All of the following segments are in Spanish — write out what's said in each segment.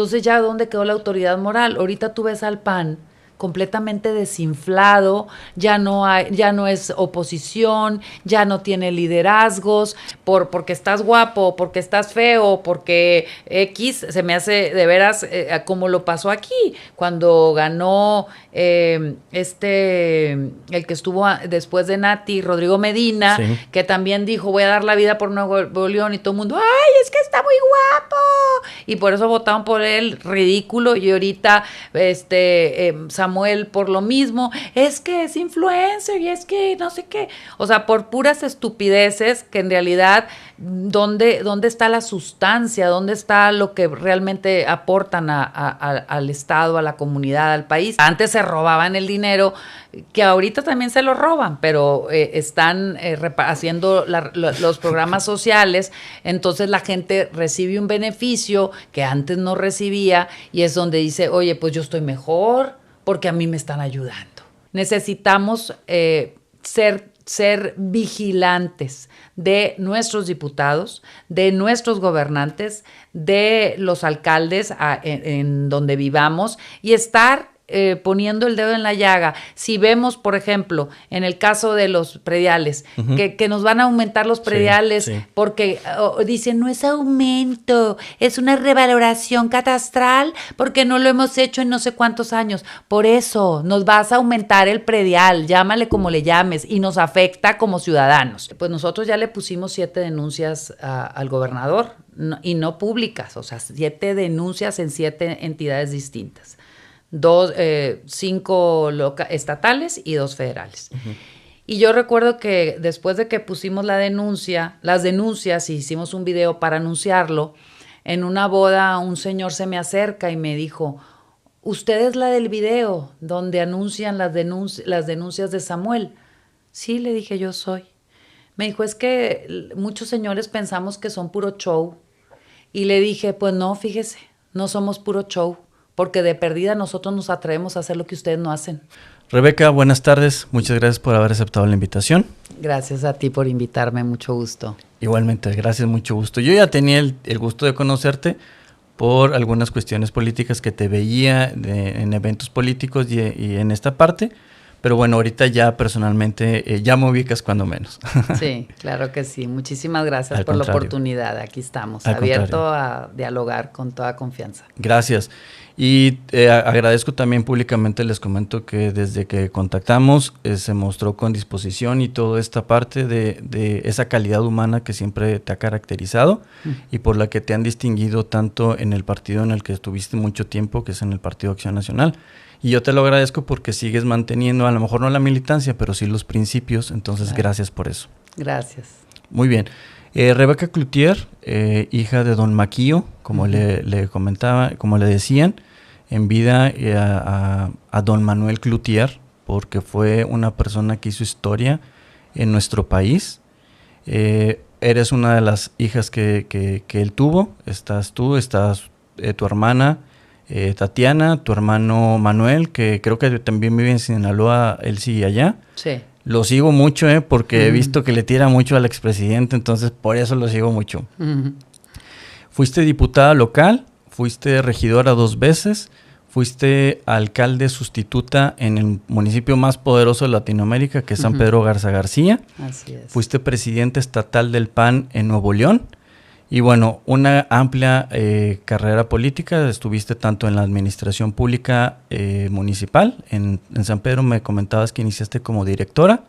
Entonces ya ¿dónde quedó la autoridad moral? Ahorita tú ves al PAN completamente desinflado, ya no es oposición, ya no tiene liderazgos, porque estás guapo, porque estás feo, porque X, se me hace de veras como lo pasó aquí, cuando ganó el que estuvo después de Nati, Rodrigo Medina, Sí. que también dijo, voy a dar la vida por Nuevo León, y todo el mundo, ¡ay, es que está muy guapo! Y por eso votaron por él, ridículo, y ahorita Samuel por lo mismo, es que es influencer y es que no sé qué, o sea, por puras estupideces que en realidad, ¿dónde está la sustancia? ¿Dónde está lo que realmente aportan al Estado, a la comunidad, al país? Antes se robaban el dinero, que ahorita también se lo roban, pero están haciendo los programas sociales, entonces la gente recibe un beneficio que antes no recibía, y es donde dice, oye, pues yo estoy mejor porque a mí me están ayudando. Necesitamos ser vigilantes de nuestros diputados, de nuestros gobernantes, de los alcaldes en donde vivamos, y estar poniendo el dedo en la llaga. Si vemos, por ejemplo, en el caso de los prediales, Uh-huh. que nos van a aumentar los prediales, sí. porque dicen, no es aumento, es una revaloración catastral, porque no lo hemos hecho en no sé cuántos años. Por eso nos vas a aumentar el predial, llámale como le llames, y nos afecta como ciudadanos. Pues nosotros ya le pusimos 7 denuncias al gobernador, y no públicas, o sea, 7 denuncias en 7 entidades distintas. 5 estatales y 2 federales. Uh-huh. Y yo recuerdo que después de que pusimos las denuncias y hicimos un video para anunciarlo, en una boda un señor se me acerca y me dijo, ¿usted es la del video donde anuncian las denuncias de Samuel? Sí, le dije, yo soy. Me dijo, es que muchos señores pensamos que son puro show. Y le dije, pues no, fíjese, no somos puro show, porque de perdida nosotros nos atrevemos a hacer lo que ustedes no hacen. Rebeca, buenas tardes. Muchas gracias por haber aceptado la invitación. Gracias a ti por invitarme, mucho gusto. Igualmente, gracias, mucho gusto. Yo ya tenía el gusto de conocerte por algunas cuestiones políticas que te veía en eventos políticos y en esta parte, pero bueno, ahorita ya personalmente ya me ubicas cuando menos. Sí, claro que sí. Muchísimas gracias por la oportunidad. Aquí estamos, abierto a dialogar con toda confianza. Gracias. Y agradezco también públicamente, les comento que desde que contactamos se mostró con disposición y toda esta parte de esa calidad humana que siempre te ha caracterizado y por la que te han distinguido tanto en el partido en el que estuviste mucho tiempo, que es en el Partido Acción Nacional. Y yo te lo agradezco porque sigues manteniendo, a lo mejor no la militancia, pero sí los principios, entonces claro. Gracias por eso. Gracias. Muy bien. Rebeca Cloutier, hija de don Maquillo, como le comentaba, como le decían, en vida a don Manuel Cloutier, porque fue una persona que hizo historia en nuestro país. Eres una de las hijas que él tuvo. Estás tú, estás tu hermana Tatiana, tu hermano Manuel, que creo que también vive en Sinaloa, él sigue allá. Sí. Lo sigo mucho, porque he visto que le tira mucho al expresidente, entonces por eso lo sigo mucho. Fuiste diputada local, fuiste regidora 2 veces, fuiste alcalde sustituta en el municipio más poderoso de Latinoamérica, que es San Pedro Garza García. Así es. Fuiste presidente estatal del PAN en Nuevo León. Y bueno, una amplia carrera política. Estuviste tanto en la administración pública municipal. En San Pedro me comentabas que iniciaste como directora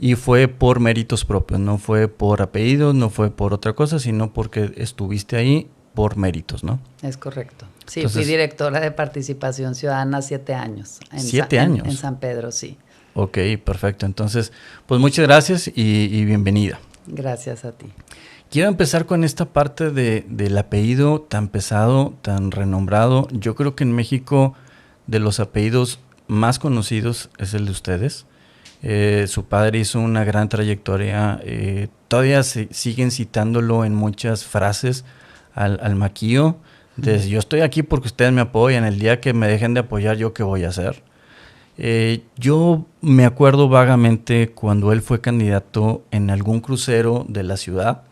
y fue por méritos propios. No fue por apellidos, no fue por otra cosa, sino porque estuviste ahí por méritos, ¿no? Es correcto. Sí, entonces, fui directora de Participación Ciudadana 7 años. 7 años. En San Pedro, sí. Ok, perfecto. Entonces, pues muchas gracias y bienvenida. Gracias a ti. Quiero empezar con esta parte del apellido tan pesado, tan renombrado. Yo creo que en México de los apellidos más conocidos es el de ustedes. Su padre hizo una gran trayectoria. Todavía siguen citándolo en muchas frases al Maquillo. Yo estoy aquí porque ustedes me apoyan. El día que me dejen de apoyar, ¿yo qué voy a hacer? Yo me acuerdo vagamente cuando él fue candidato en algún crucero de la ciudad.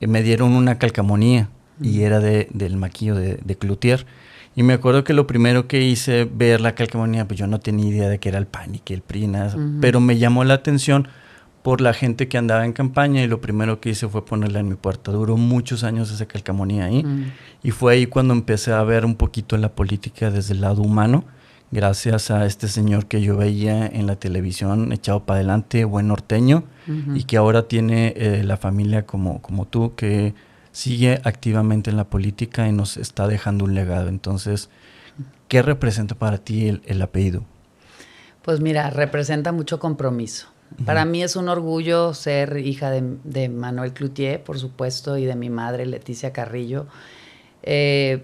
Me dieron una calcamonía y era del maquillo de Cloutier. Y me acuerdo que lo primero que hice, ver la calcamonía, pues yo no tenía idea de que era el PAN y que el PRI, nada, pero me llamó la atención por la gente que andaba en campaña y lo primero que hice fue ponerla en mi puerta. Duró muchos años esa calcamonía ahí y fue ahí cuando empecé a ver un poquito la política desde el lado humano, gracias a este señor que yo veía en la televisión, echado para adelante, buen norteño, y que ahora tiene la familia como tú, que sigue activamente en la política y nos está dejando un legado. Entonces, ¿qué representa para ti el apellido? Pues mira, representa mucho compromiso. Para mí es un orgullo ser hija de Manuel Cloutier, por supuesto, y de mi madre, Leticia Carrillo. ¿Qué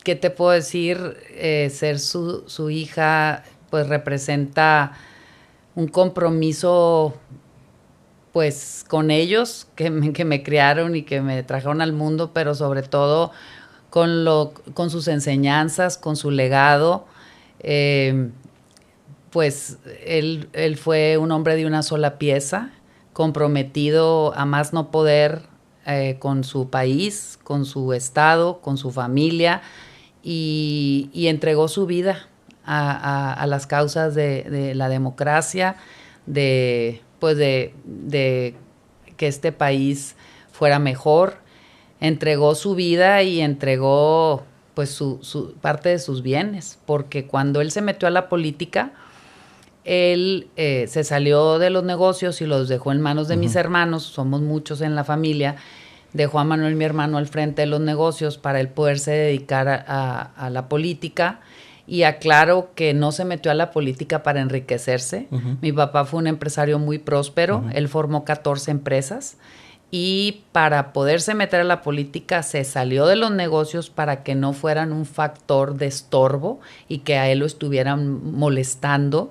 te puedo decir? Ser su hija, pues representa un compromiso, pues, con ellos, que me criaron y que me trajeron al mundo, pero sobre todo con sus enseñanzas, con su legado. Pues él fue un hombre de una sola pieza, comprometido a más no poder con su país, con su estado, con su familia, y entregó su vida a las causas de la democracia, de que este país fuera mejor. Entregó su vida y entregó pues su parte de sus bienes, porque cuando él se metió a la política, él se salió de los negocios y los dejó en manos de mis hermanos, somos muchos en la familia, dejó a Manuel, mi hermano, al frente de los negocios para él poderse dedicar a la política, y aclaro que no se metió a la política para enriquecerse. Mi papá fue un empresario muy próspero, él formó 14 empresas, y para poderse meter a la política se salió de los negocios para que no fueran un factor de estorbo y que a él lo estuvieran molestando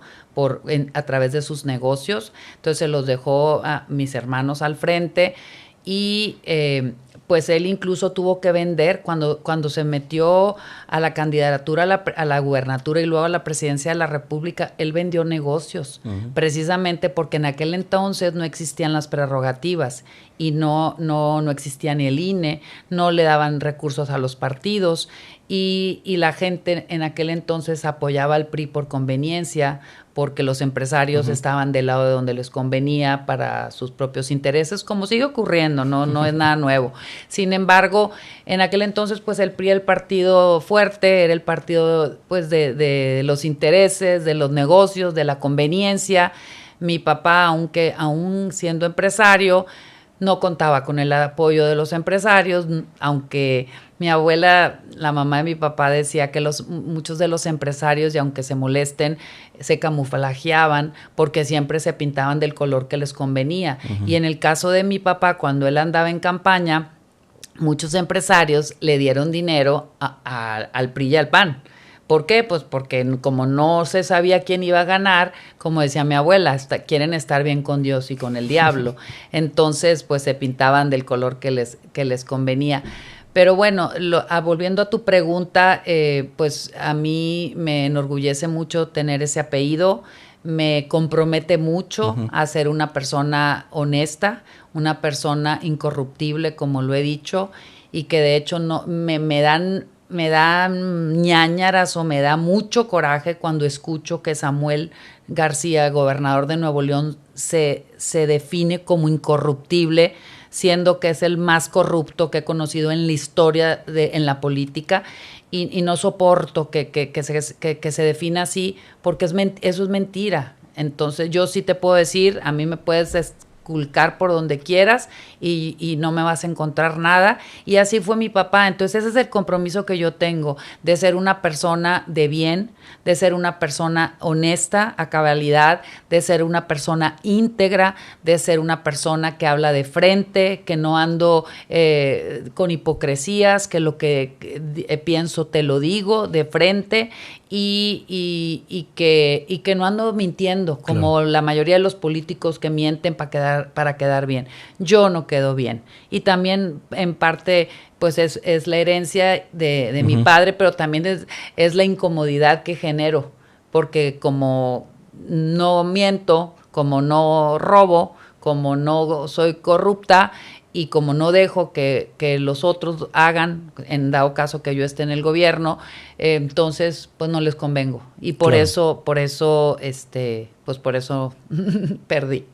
a través de sus negocios. Entonces se los dejó a mis hermanos al frente, y pues él incluso tuvo que vender cuando se metió a la candidatura a la gubernatura y luego a la presidencia de la República. Él vendió negocios, precisamente porque en aquel entonces no existían las prerrogativas y no existía ni el INE, no le daban recursos a los partidos, y la gente en aquel entonces apoyaba al PRI por conveniencia, porque los empresarios estaban del lado de donde les convenía para sus propios intereses, como sigue ocurriendo, no es nada nuevo. Sin embargo, en aquel entonces, pues el PRI era el partido fuerte, era el partido pues de los intereses, de los negocios, de la conveniencia. Mi papá, aún siendo empresario, no contaba con el apoyo de los empresarios, aunque mi abuela, la mamá de mi papá, decía que muchos de los empresarios, y aunque se molesten, se camuflajeaban porque siempre se pintaban del color que les convenía. Y en el caso de mi papá, cuando él andaba en campaña, muchos empresarios le dieron dinero al PRI y al PAN. ¿Por qué? Pues porque como no se sabía quién iba a ganar, como decía mi abuela, quieren estar bien con Dios y con el diablo. Entonces, pues se pintaban del color que les convenía. Pero bueno, volviendo a tu pregunta, pues a mí me enorgullece mucho tener ese apellido, me compromete mucho a ser una persona honesta, una persona incorruptible, como lo he dicho, y que de hecho me da ñáñaras o me da mucho coraje cuando escucho que Samuel García, gobernador de Nuevo León, se define como incorruptible, siendo que es el más corrupto que he conocido en la historia en la política, y no soporto que se defina así, porque eso es mentira. Entonces yo sí te puedo decir, a mí me puedes esculcar por donde quieras y no me vas a encontrar nada, y así fue mi papá. Entonces ese es el compromiso que yo tengo, de ser una persona de bien, de ser una persona honesta a cabalidad, de ser una persona íntegra, de ser una persona que habla de frente, que no ando con hipocresías, que lo que pienso te lo digo de frente, y que no ando mintiendo, como la mayoría de los políticos que mienten para quedar bien. Yo no quedo bien. Y también en parte pues es la herencia de mi padre, pero también es la incomodidad que genero, porque como no miento, como no robo, como no soy corrupta, y como no dejo que los otros hagan, en dado caso que yo esté en el gobierno, entonces pues no les convengo. Y por eso, pues por eso perdí.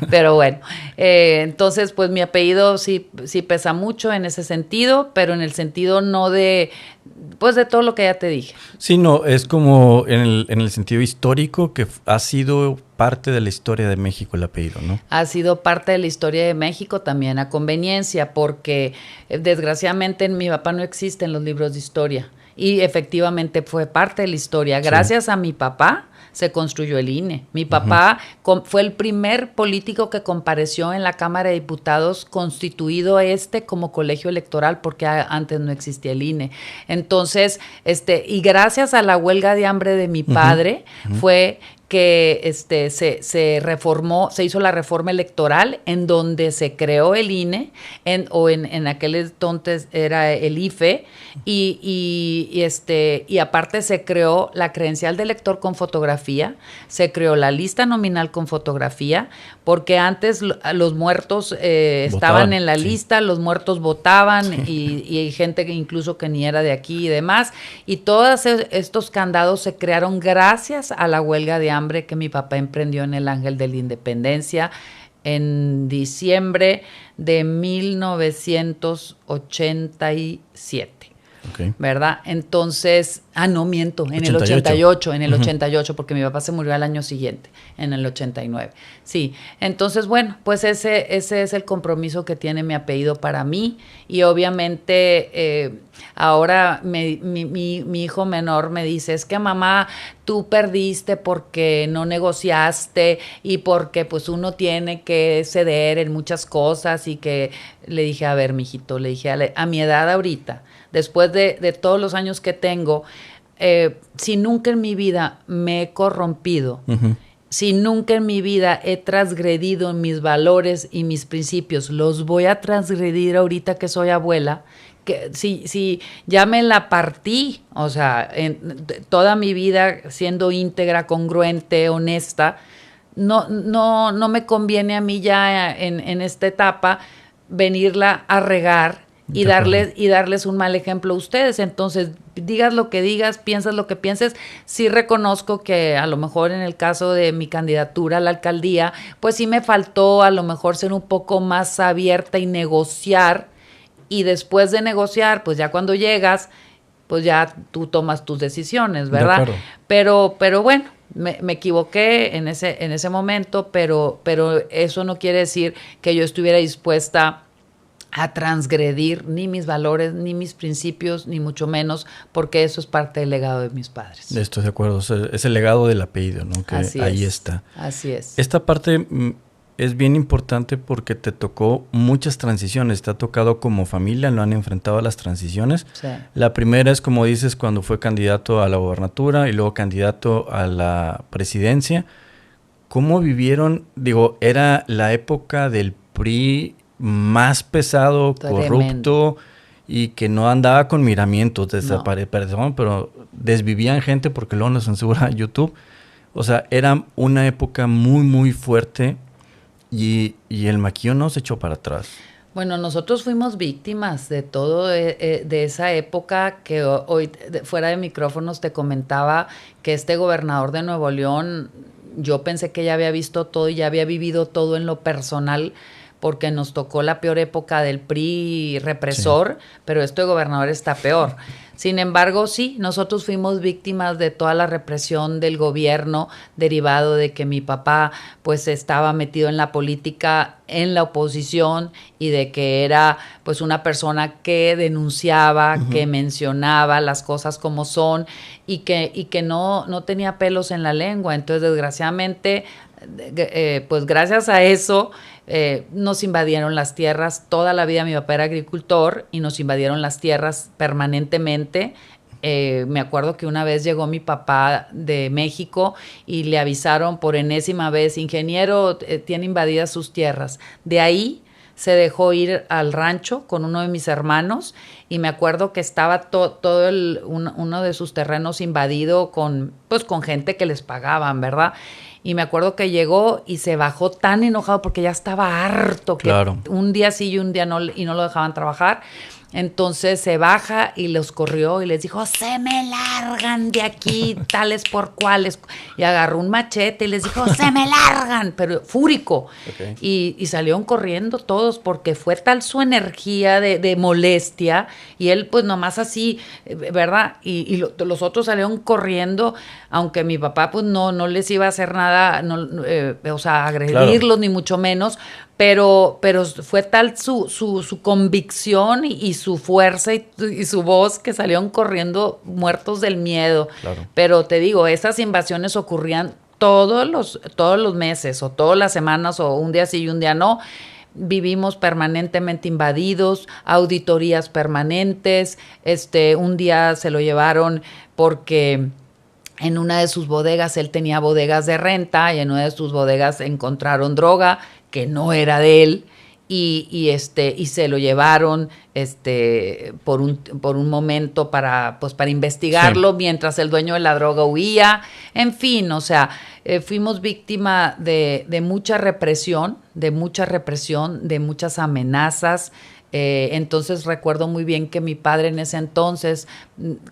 Pero bueno, entonces pues mi apellido sí pesa mucho en ese sentido, pero en el sentido no de, pues de todo lo que ya te dije. Sí, no, es como en el sentido histórico que ha sido parte de la historia de México el apellido, ¿no? Ha sido parte de la historia de México también a conveniencia, porque desgraciadamente en mi papá no existen los libros de historia y efectivamente fue parte de la historia. Gracias a mi papá se construyó el INE. Mi papá fue el primer político que compareció en la Cámara de Diputados constituido como colegio electoral, porque antes no existía el INE. Entonces, y gracias a la huelga de hambre de mi padre fue que se reformó, se hizo la reforma electoral en donde se creó el INE, en aquel entonces era el IFE, y aparte se creó la credencial de elector con fotografía, se creó la lista nominal con fotografía, porque antes los muertos estaban en la lista, los muertos votaban y hay gente que incluso que ni era de aquí y demás, y todos estos candados se crearon gracias a la huelga de hambre que mi papá emprendió en el Ángel de la Independencia en diciembre de 1987. Okay. ¿Verdad? Entonces, no miento, en 88. el 88, porque mi papá se murió al año siguiente, en el 89. Sí, entonces, bueno, pues ese es el compromiso que tiene mi apellido para mí, y obviamente ahora mi hijo menor me dice, es que mamá, tú perdiste porque no negociaste y porque pues uno tiene que ceder en muchas cosas, y que le dije, a ver, mijito, le dije a mi edad ahorita, después de todos los años que tengo, si nunca en mi vida me he corrompido, si nunca en mi vida he transgredido mis valores y mis principios, los voy a transgredir ahorita que soy abuela, que si ya me la partí, o sea, toda mi vida siendo íntegra, congruente, honesta, no me conviene a mí ya en esta etapa venirla a regar y darles un mal ejemplo a ustedes. Entonces, digas lo que digas, piensas lo que pienses, sí reconozco que a lo mejor en el caso de mi candidatura a la alcaldía, pues sí me faltó a lo mejor ser un poco más abierta y negociar, y después de negociar, pues ya cuando llegas, pues ya tú tomas tus decisiones, ¿verdad? Pero bueno, me equivoqué en ese momento, pero eso no quiere decir que yo estuviera dispuesta a transgredir ni mis valores, ni mis principios, ni mucho menos, porque eso es parte del legado de mis padres. Estoy de acuerdo, es el legado del apellido, ¿no? Que ahí está. Así es. Esta parte es bien importante porque te tocó muchas transiciones, te ha tocado como familia, lo han enfrentado a las transiciones. Sí. La primera es, como dices, cuando fue candidato a la gobernatura y luego candidato a la presidencia. ¿Cómo vivieron? Digo, era la época del PRI más pesado, corrupto, y que no andaba con miramientos, perdón, pero desvivían gente porque luego nos censura YouTube. O sea, era una época muy, muy fuerte, y el Maquillo no se echó para atrás. Bueno, nosotros fuimos víctimas de todo de esa época, que hoy fuera de micrófonos te comentaba que este gobernador de Nuevo León, yo pensé que ya había visto todo y ya había vivido todo en lo personal, porque nos tocó la peor época del PRI represor, sí, pero este gobernador está peor. Sin embargo, sí, nosotros fuimos víctimas de toda la represión del gobierno, derivado de que mi papá pues estaba metido en la política, en la oposición, y de que era pues una persona que denunciaba, que mencionaba las cosas como son, y que no tenía pelos en la lengua. Entonces, desgraciadamente, pues gracias a eso, nos invadieron las tierras. Toda la vida mi papá era agricultor y nos invadieron las tierras permanentemente. Me acuerdo que una vez llegó mi papá de México y le avisaron por enésima vez, ingeniero, tiene invadidas sus tierras. De ahí se dejó ir al rancho con uno de mis hermanos y me acuerdo que estaba todo uno de sus terrenos invadido con gente que les pagaban, ¿verdad? Y me acuerdo que llegó y se bajó tan enojado porque ya estaba harto, que Claro. un día sí y un día no, y no lo dejaban trabajar. Entonces se baja y los corrió y les dijo, se me largan de aquí, tales por cuales. Y agarró un machete y les dijo, se me largan, pero fúrico. Okay. Y salieron corriendo todos porque fue tal su energía de molestia, y él pues nomás así, ¿verdad? Y los otros salieron corriendo, aunque mi papá pues no les iba a hacer nada, o sea, agredirlos, claro, ni mucho menos. Pero fue tal su convicción y su fuerza y su voz que salieron corriendo muertos del miedo. Claro. Pero te digo, esas invasiones ocurrían todos los meses o todas las semanas, o un día sí y un día no. Vivimos permanentemente invadidos, auditorías permanentes. Un día se lo llevaron porque en una de sus bodegas, él tenía bodegas de renta, y en una de sus bodegas encontraron droga que no era de él, y se lo llevaron por un momento para investigarlo, sí, mientras el dueño de la droga huía. En fin, o sea, fuimos víctima de mucha represión, de muchas amenazas. Entonces recuerdo muy bien que mi padre en ese entonces,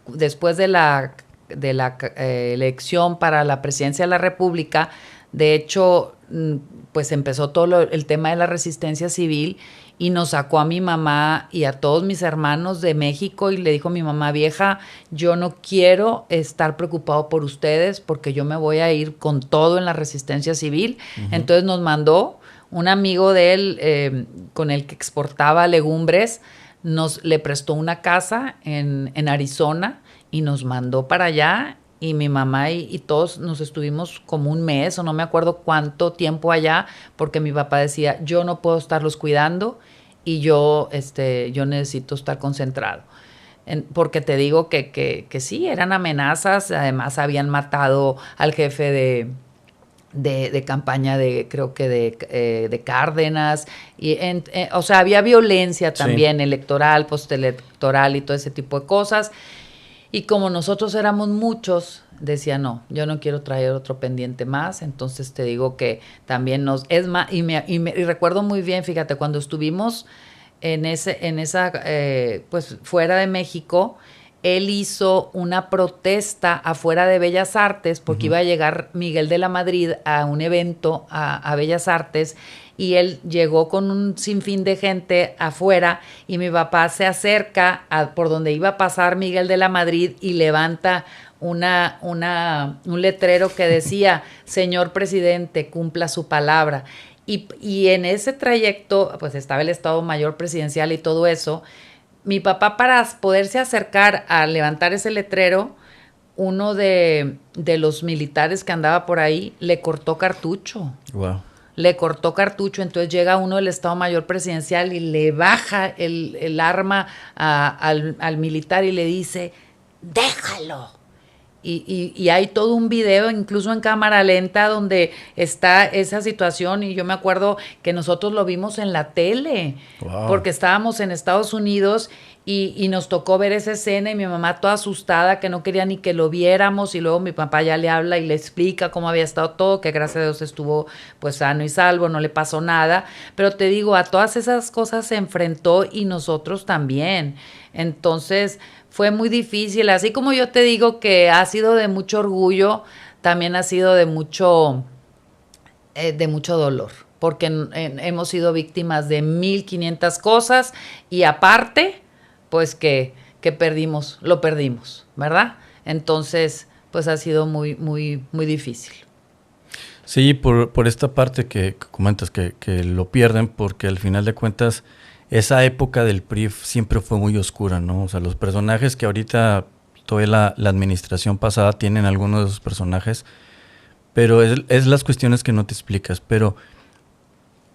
después de la elección para la presidencia de la República, de hecho, pues empezó todo el tema de la resistencia civil, y nos sacó a mi mamá y a todos mis hermanos de México, y le dijo a mi mamá: vieja, yo no quiero estar preocupado por ustedes porque yo me voy a ir con todo en la resistencia civil. Uh-huh. Entonces nos mandó un amigo de él, con el que exportaba legumbres, le prestó una casa en Arizona y nos mandó para allá. Y mi mamá y todos nos estuvimos como un mes, o no me acuerdo cuánto tiempo allá, porque mi papá decía: yo no puedo estarlos cuidando y yo necesito estar concentrado. Porque te digo que sí, eran amenazas. Además habían matado al jefe de campaña creo que de Cárdenas, y o sea, había violencia también, sí, electoral, postelectoral y todo ese tipo de cosas. Y como nosotros éramos muchos, decía: no, yo no quiero traer otro pendiente más. Entonces te digo que también es más, y recuerdo muy bien, fíjate, cuando estuvimos en esa pues fuera de México, él hizo una protesta afuera de Bellas Artes, porque uh-huh, iba a llegar Miguel de la Madrid a un evento a Bellas Artes, y él llegó con un sinfín de gente afuera, y mi papá se acerca por donde iba a pasar Miguel de la Madrid y levanta un letrero que decía: señor presidente, cumpla su palabra. Y en ese trayecto pues estaba el Estado Mayor Presidencial y todo eso. Mi papá, para poderse acercar a levantar ese letrero, uno de los militares que andaba por ahí le cortó cartucho. Wow. Le cortó cartucho. Entonces llega uno del Estado Mayor Presidencial y le baja el arma al militar y le dice: déjalo. Y hay todo un video, incluso en cámara lenta, donde está esa situación. Y yo me acuerdo que nosotros lo vimos en la tele, wow, porque estábamos en Estados Unidos, y nos tocó ver esa escena, y mi mamá toda asustada, que no quería ni que lo viéramos. Y luego mi papá ya le habla y le explica cómo había estado todo, que gracias a Dios estuvo pues sano y salvo, no le pasó nada. Pero te digo, a todas esas cosas se enfrentó, y nosotros también. Entonces fue muy difícil. Así como yo te digo que ha sido de mucho orgullo, también ha sido de mucho dolor, porque hemos sido víctimas de 1500 cosas, y aparte, pues que lo perdimos, ¿verdad? Entonces, pues ha sido muy, muy, muy difícil. Sí, por esta parte que comentas, que lo pierden, porque al final de cuentas esa época del PRI siempre fue muy oscura, ¿no? O sea, los personajes que ahorita toda la administración pasada tienen algunos de esos personajes, pero es las cuestiones que no te explicas. Pero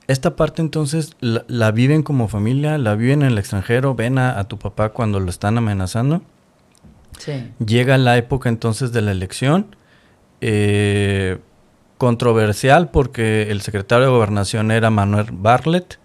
esta parte entonces la viven como familia, la viven en el extranjero, ven a tu papá cuando lo están amenazando. Sí. Llega la época entonces de la elección, controversial porque el secretario de Gobernación era Manuel Bartlett,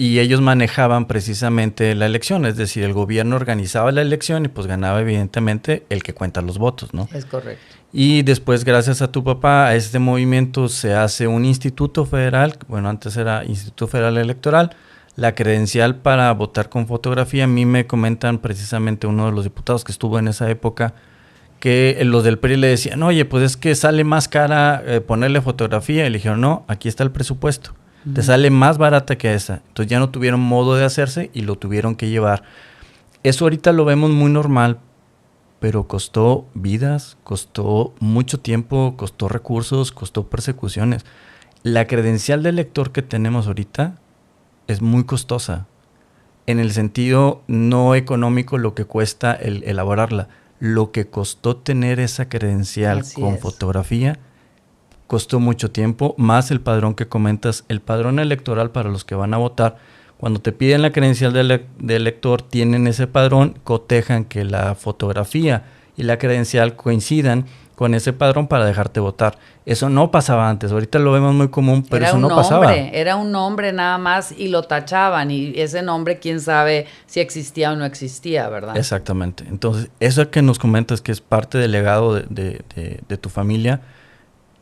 Y ellos manejaban precisamente la elección, es decir, el gobierno organizaba la elección y pues ganaba evidentemente el que cuenta los votos, ¿no? Es correcto. Y después, gracias a tu papá, a este movimiento se hace un instituto federal, bueno, antes era Instituto Federal Electoral, la credencial para votar con fotografía. A mí me comentan precisamente uno de los diputados que estuvo en esa época, que los del PRI le decían, oye, pues es que sale más cara ponerle fotografía. Y le dijeron, no, aquí está el presupuesto. Te sale más barata que esa. Entonces ya no tuvieron modo de hacerse y lo tuvieron que llevar. Eso ahorita lo vemos muy normal, pero costó vidas, costó mucho tiempo, costó recursos, costó persecuciones. La credencial de elector que tenemos ahorita es muy costosa. En el sentido no económico lo que cuesta el elaborarla. Lo que costó tener esa credencial con fotografía costó mucho tiempo, más el padrón que comentas, el padrón electoral para los que van a votar. Cuando te piden la credencial de elector, tienen ese padrón, cotejan que la fotografía y la credencial coincidan con ese padrón para dejarte votar. Eso no pasaba antes, ahorita lo vemos muy común, pero eso no pasaba. Era un nombre nada más y lo tachaban, y ese nombre quién sabe si existía o no existía, ¿verdad? Exactamente. Entonces, eso que nos comentas que es parte del legado de tu familia,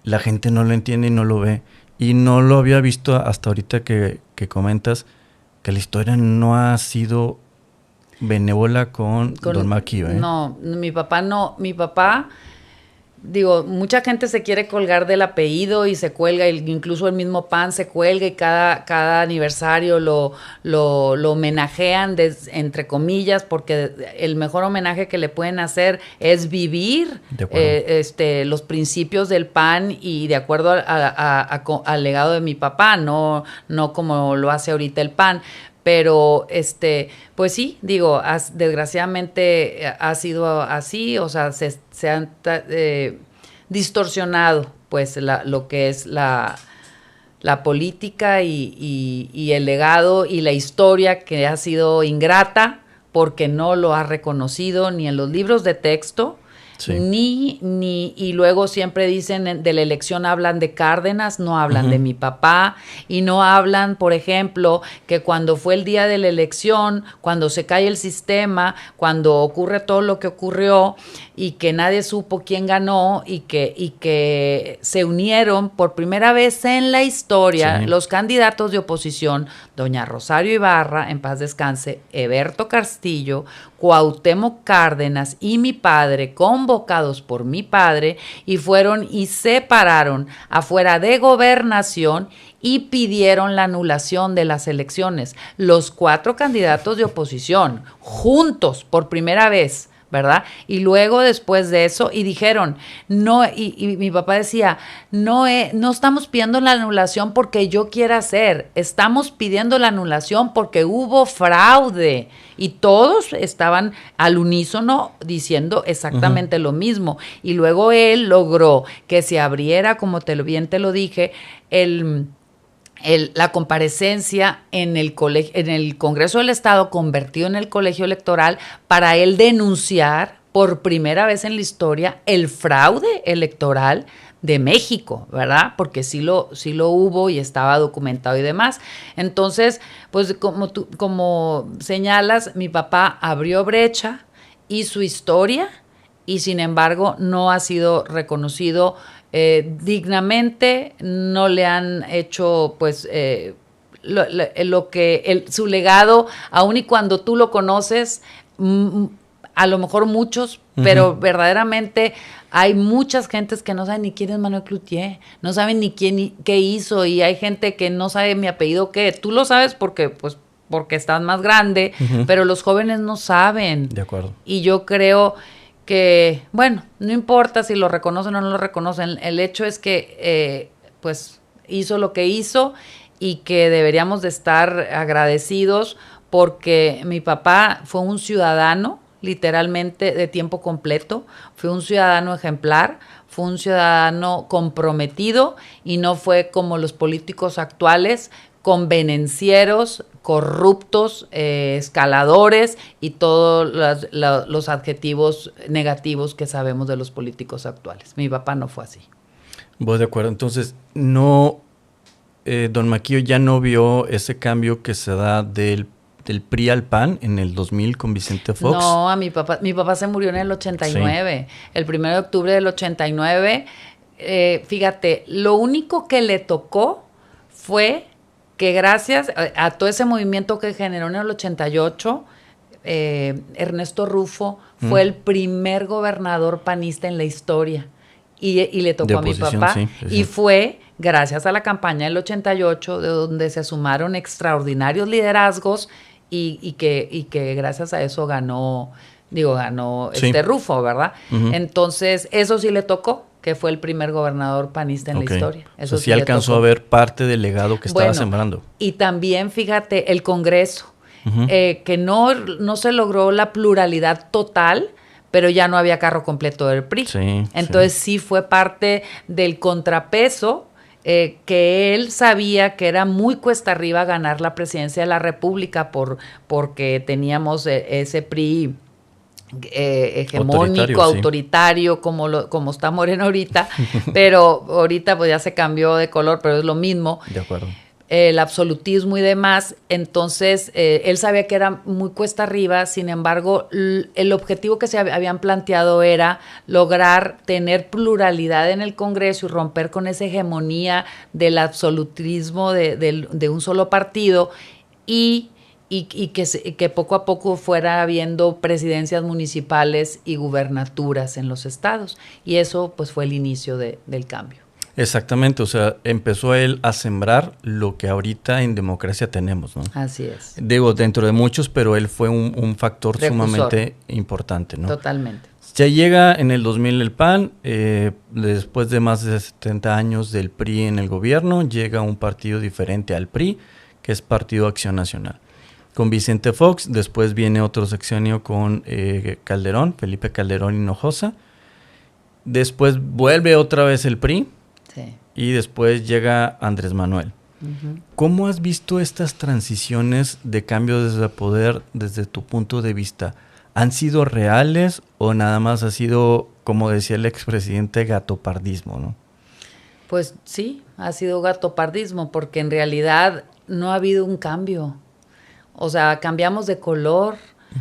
la gente no lo entiende y no lo ve. Y no lo había visto hasta ahorita que comentas que la historia no ha sido benévola con Don Maquio, ¿eh? No, mi papá, digo, mucha gente se quiere colgar del apellido y se cuelga, incluso el mismo PAN se cuelga y cada aniversario lo homenajean, entre comillas, porque el mejor homenaje que le pueden hacer es vivir los principios del PAN y de acuerdo al legado de mi papá, no como lo hace ahorita el PAN. Pero, pues sí, digo, desgraciadamente ha sido así, o sea, se han distorsionado, pues, lo que es la política y el legado y la historia que ha sido ingrata porque no lo ha reconocido ni en los libros de texto, sí, y luego siempre dicen de la elección hablan de Cárdenas, no hablan de mi papá, y no hablan, por ejemplo, que cuando fue el día de la elección, cuando se cae el sistema, cuando ocurre todo lo que ocurrió y que nadie supo quién ganó y que se unieron por primera vez en la historia, sí, los candidatos de oposición, doña Rosario Ibarra, en paz descanse, Eberto Castillo, Cuauhtémoc Cárdenas y mi padre, convocados por mi padre, y fueron y se pararon afuera de Gobernación y pidieron la anulación de las elecciones. Los 4 candidatos de oposición, juntos por primera vez, ¿verdad? Y luego después de eso, y dijeron, no, y mi papá decía, no estamos pidiendo la anulación porque yo quiera hacer, estamos pidiendo la anulación porque hubo fraude. Y todos estaban al unísono diciendo exactamente lo mismo. Y luego él logró que se abriera, como bien te lo dije, la comparecencia en el Congreso del Estado, convertido en el colegio electoral, para él denunciar por primera vez en la historia el fraude electoral de México, ¿verdad? Porque sí lo hubo y estaba documentado y demás. Entonces, pues como señalas, mi papá abrió brecha, hizo historia y sin embargo no ha sido reconocido dignamente, no le han hecho pues su legado, aun y cuando tú lo conoces, a lo mejor muchos, pero verdaderamente hay muchas gentes que no saben ni quién es Manuel Cloutier, no saben ni qué hizo, y hay gente que no sabe mi apellido qué. Tú lo sabes porque estás más grande, pero los jóvenes no saben. De acuerdo. Y yo creo que, bueno, no importa si lo reconocen o no lo reconocen, el hecho es que pues hizo lo que hizo y que deberíamos de estar agradecidos porque mi papá fue un ciudadano literalmente de tiempo completo, fue un ciudadano ejemplar, fue un ciudadano comprometido y no fue como los políticos actuales, convenencieros, corruptos, escaladores y todos los adjetivos negativos que sabemos de los políticos actuales. Mi papá no fue así. Voy de acuerdo. Entonces, no don Maquillo ya no vio ese cambio que se da del PRI al PAN en el 2000 con Vicente Fox. No, a mi papá se murió en el 89, sí. El 1 de octubre del 89. Fíjate, lo único que le tocó fue que gracias a todo ese movimiento que generó en el 88, Ernesto Rufo fue el primer gobernador panista en la historia. Y le tocó a mi papá. Sí, y fue gracias a la campaña del 88, de donde se sumaron extraordinarios liderazgos y que gracias a eso ganó sí. Rufo, ¿verdad? Uh-huh. Entonces, eso sí le tocó, que fue el primer gobernador panista en la historia. Eso sí alcanzó a ver parte del legado que estaba sembrando. Y también, fíjate, el Congreso, uh-huh. Que no se logró la pluralidad total, pero ya no había carro completo del PRI. Sí, entonces sí fue parte del contrapeso, que él sabía que era muy cuesta arriba ganar la presidencia de la República porque teníamos ese PRI hegemónico, autoritario, como está Moreno ahorita, pero ahorita pues ya se cambió de color, pero es lo mismo. De acuerdo. El absolutismo y demás. Entonces, él sabía que era muy cuesta arriba. Sin embargo, el objetivo que se habían planteado era lograr tener pluralidad en el Congreso y romper con esa hegemonía del absolutismo de un solo partido y que poco a poco fuera habiendo presidencias municipales y gubernaturas en los estados. Y eso pues fue el inicio del cambio. Exactamente, o sea, empezó él a sembrar lo que ahorita en democracia tenemos, ¿no? Así es. Digo, dentro de muchos, pero él fue un factor sumamente importante, ¿no? Totalmente. Ya llega en el 2000 el PAN, después de más de 70 años del PRI en el gobierno, llega un partido diferente al PRI, que es Partido Acción Nacional. Con Vicente Fox, después viene otro sexenio con Calderón, Felipe Calderón Hinojosa. Después vuelve otra vez el PRI. Sí. Y después llega Andrés Manuel. Uh-huh. ¿Cómo has visto estas transiciones de cambio de poder desde tu punto de vista? ¿Han sido reales o nada más ha sido, como decía el expresidente, gatopardismo, no? Pues sí, ha sido gatopardismo, porque en realidad no ha habido un cambio. O sea, cambiamos de color,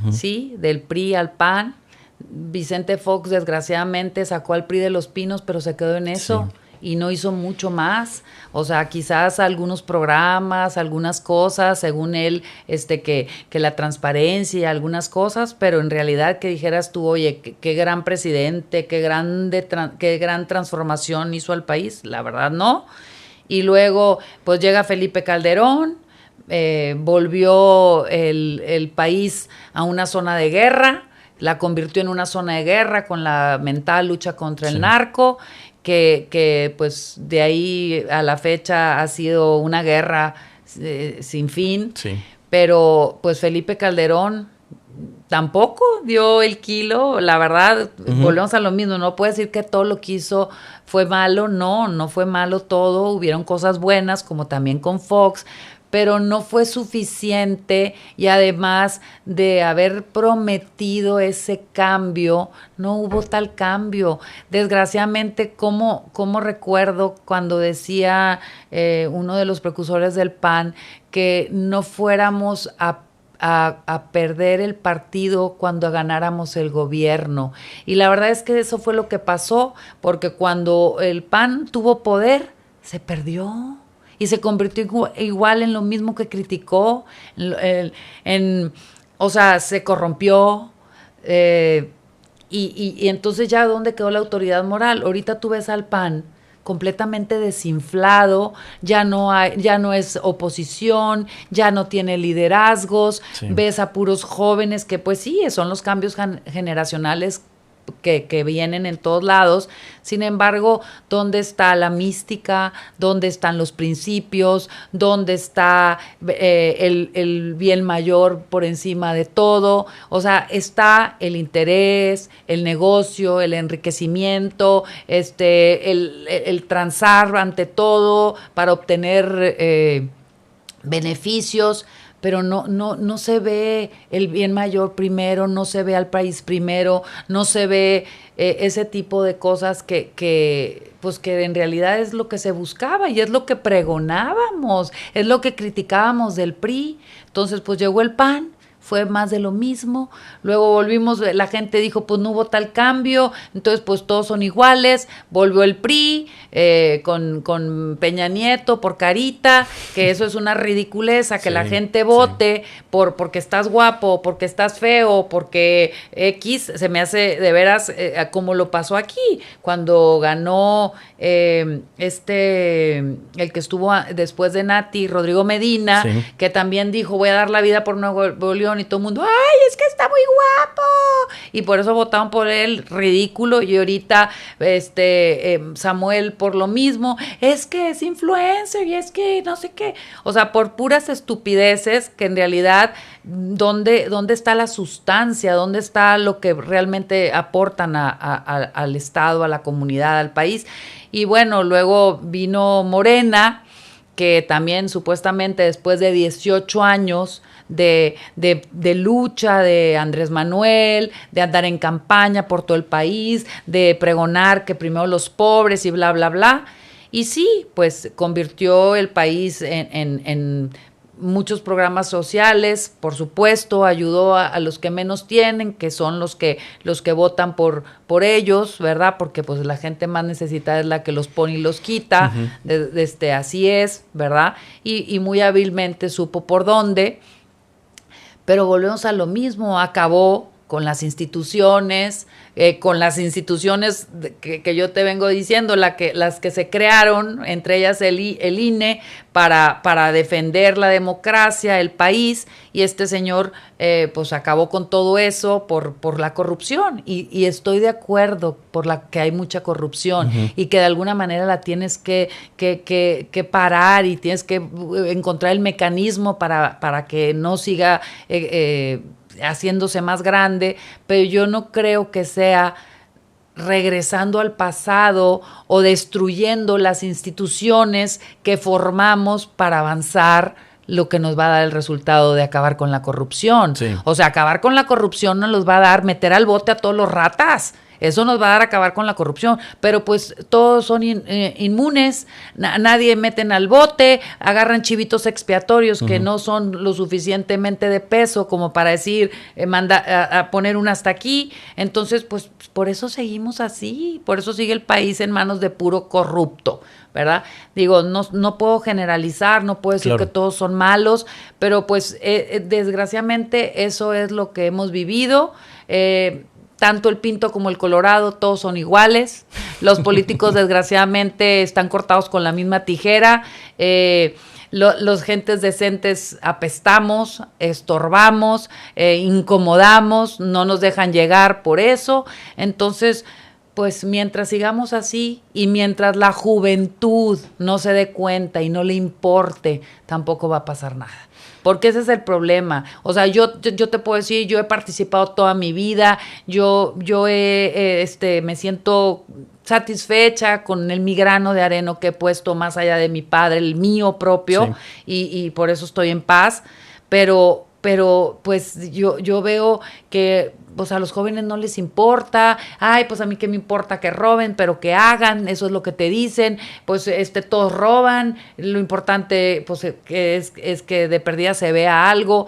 uh-huh. ¿sí? Del PRI al PAN. Vicente Fox, desgraciadamente, sacó al PRI de los Pinos, pero se quedó en eso. Sí. Y no hizo mucho más. O sea, quizás algunos programas, algunas cosas, según él, que la transparencia y algunas cosas, pero en realidad que dijeras tú, oye, qué gran presidente, qué gran transformación hizo al país, la verdad no. Y luego, pues llega Felipe Calderón, volvió el país a una zona de guerra, la convirtió en una zona de guerra con la mental lucha contra el narco, que pues de ahí a la fecha ha sido una guerra sin fin, sí. Pero pues Felipe Calderón tampoco dio el kilo, la verdad, uh-huh. Volvemos a lo mismo, no puedo decir que todo lo que hizo fue malo, no fue malo todo, hubieron cosas buenas como también con Fox, pero no fue suficiente y además de haber prometido ese cambio, no hubo tal cambio. Desgraciadamente, como recuerdo cuando decía uno de los precursores del PAN que no fuéramos a perder el partido cuando ganáramos el gobierno. Y la verdad es que eso fue lo que pasó, porque cuando el PAN tuvo poder, se perdió. Y se convirtió igual en lo mismo que criticó, o sea, se corrompió. Y entonces ya, ¿dónde quedó la autoridad moral? Ahorita tú ves al PAN completamente desinflado, ya no es oposición, ya no tiene liderazgos, sí. Ves a puros jóvenes que pues sí, son los cambios generacionales que vienen en todos lados. Sin embargo, ¿dónde está la mística? ¿Dónde están los principios? ¿Dónde está el bien mayor por encima de todo? O sea, está el interés, el negocio, el enriquecimiento, el transar ante todo para obtener beneficios. pero no se ve el bien mayor primero, no se ve al país primero, no se ve ese tipo de cosas que en realidad es lo que se buscaba y es lo que pregonábamos, es lo que criticábamos del PRI. Entonces, pues llegó el PAN, fue más de lo mismo, luego volvimos, la gente dijo, pues no hubo tal cambio, entonces pues todos son iguales, volvió el PRI, con Peña Nieto, por carita, que eso es una ridiculeza, que la gente vote porque estás guapo, porque estás feo, porque X, se me hace de veras como lo pasó aquí, cuando ganó el que estuvo después de Nati, Rodrigo Medina, que también dijo, voy a dar la vida por Nuevo León, y todo el mundo, ¡ay, es que está muy guapo! Y por eso votaron por él, ridículo, y ahorita Samuel por lo mismo, es que es influencer y es que no sé qué, o sea, por puras estupideces que en realidad, ¿dónde está la sustancia? ¿Dónde está lo que realmente aportan al Estado, a la comunidad, al país? Y bueno, luego vino Morena, que también supuestamente después de 18 años de lucha de Andrés Manuel, de andar en campaña por todo el país, de pregonar que primero los pobres y bla, bla, bla. Y sí, pues convirtió el país en muchos programas sociales, por supuesto, ayudó a los que menos tienen, que son los que votan por ellos, ¿verdad? Porque pues la gente más necesitada es la que los pone y los quita, así es, ¿verdad? Y muy hábilmente supo por dónde, pero volvemos a lo mismo, acabó con las instituciones, que yo te vengo diciendo, las que se crearon, entre ellas el INE, para defender la democracia, el país, y este señor pues acabó con todo eso por la corrupción, y estoy de acuerdo por la que hay mucha corrupción, y que de alguna manera la tienes que parar, y tienes que encontrar el mecanismo para que no siga haciéndose más grande, pero yo no creo que sea regresando al pasado o destruyendo las instituciones que formamos para avanzar lo que nos va a dar el resultado de acabar con la corrupción. Sí. O sea, acabar con la corrupción nos los va a dar meter al bote a todos los ratas. Eso nos va a dar acabar con la corrupción, pero pues todos son inmunes, nadie meten al bote, agarran chivitos expiatorios que no son lo suficientemente de peso como para decir, a poner un hasta aquí. Entonces, pues por eso seguimos así, por eso sigue el país en manos de puro corrupto, ¿verdad? Digo, no puedo generalizar, no puedo decir que todos son malos, pero pues desgraciadamente eso es lo que hemos vivido. Tanto el Pinto como el Colorado, todos son iguales. Los políticos, desgraciadamente, están cortados con la misma tijera. Los gentes decentes apestamos, estorbamos, incomodamos, no nos dejan llegar por eso. Entonces, pues mientras sigamos así y mientras la juventud no se dé cuenta y no le importe, tampoco va a pasar nada. Porque ese es el problema. O sea, yo te puedo decir, yo he participado toda mi vida, yo me siento satisfecha con mi grano de arena que he puesto más allá de mi padre, el mío propio, y por eso estoy en paz. Pero pues yo veo que pues a los jóvenes no les importa, ay, pues a mí qué me importa que roben, pero que hagan, eso es lo que te dicen, pues todos roban, lo importante pues que es que de perdida se vea algo,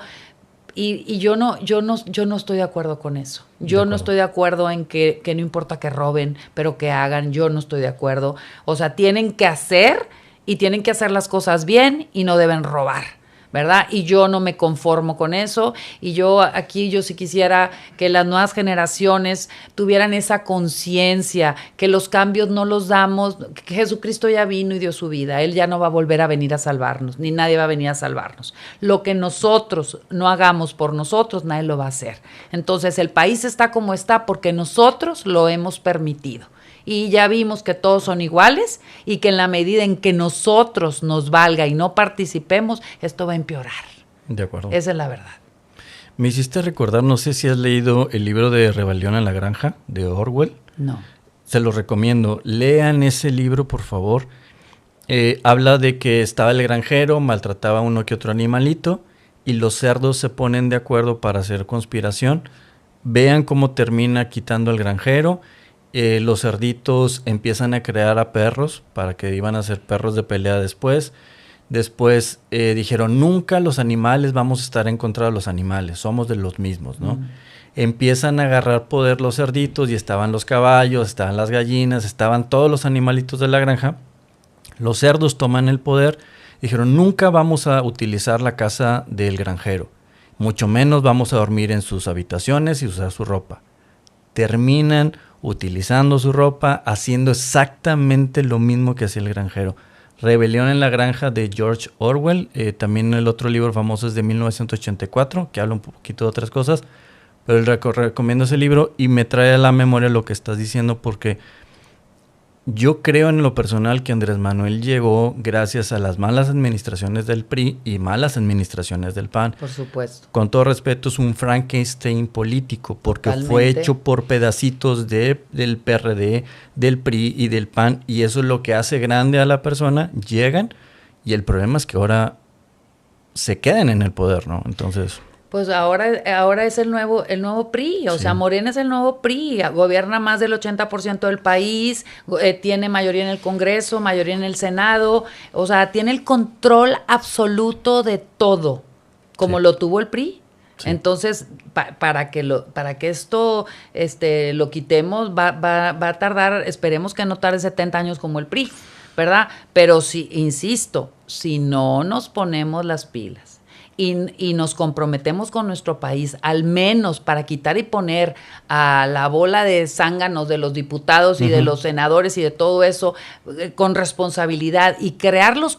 y yo no estoy de acuerdo con eso. Yo no estoy de acuerdo en que no importa que roben, pero que hagan, yo no estoy de acuerdo. O sea, tienen que hacer y tienen que hacer las cosas bien y no deben robar, ¿verdad? Y yo no me conformo con eso, y yo sí quisiera que las nuevas generaciones tuvieran esa conciencia, que los cambios no los damos, que Jesucristo ya vino y dio su vida, Él ya no va a volver a venir a salvarnos, ni nadie va a venir a salvarnos. Lo que nosotros no hagamos por nosotros, nadie lo va a hacer. Entonces el país está como está porque nosotros lo hemos permitido. Y ya vimos que todos son iguales y que en la medida en que nosotros nos valga y no participemos, esto va a empeorar. De acuerdo. Esa es la verdad. Me hiciste recordar, no sé si has leído el libro de Rebelión en la Granja, de Orwell. No. Se lo recomiendo. Lean ese libro, por favor. Habla de que estaba el granjero, maltrataba a uno que otro animalito, y los cerdos se ponen de acuerdo para hacer conspiración. Vean cómo termina quitando al granjero. Los cerditos empiezan a crear a perros para que iban a ser perros de pelea después. Después dijeron, nunca los animales vamos a estar en contra de los animales, somos de los mismos, ¿no? Empiezan a agarrar poder los cerditos y estaban los caballos, estaban las gallinas, estaban todos los animalitos de la granja. Los cerdos toman el poder. Dijeron, nunca vamos a utilizar la casa del granjero, mucho menos vamos a dormir en sus habitaciones y usar su ropa. Terminan utilizando su ropa, haciendo exactamente lo mismo que hacía el granjero. Rebelión en la granja de George Orwell, también el otro libro famoso es de 1984, que habla un poquito de otras cosas, pero recomiendo ese libro y me trae a la memoria lo que estás diciendo porque yo creo en lo personal que Andrés Manuel llegó gracias a las malas administraciones del PRI y malas administraciones del PAN. Por supuesto. Con todo respeto, es un Frankenstein político porque fue hecho por pedacitos del PRD, del PRI y del PAN y eso es lo que hace grande a la persona. Llegan y el problema es que ahora se quedan en el poder, ¿no? Entonces... Pues ahora es el nuevo PRI, o sea, Morena es el nuevo PRI, gobierna más del 80% del país, tiene mayoría en el Congreso, mayoría en el Senado, o sea, tiene el control absoluto de todo, como lo tuvo el PRI. Sí. Entonces, para que esto lo quitemos, va a tardar, esperemos que no tarde 70 años como el PRI, ¿verdad? Pero sí, insisto, si no nos ponemos las pilas, y nos comprometemos con nuestro país, al menos para quitar y poner a la bola de zánganos de los diputados y de los senadores y de todo eso con responsabilidad y crear los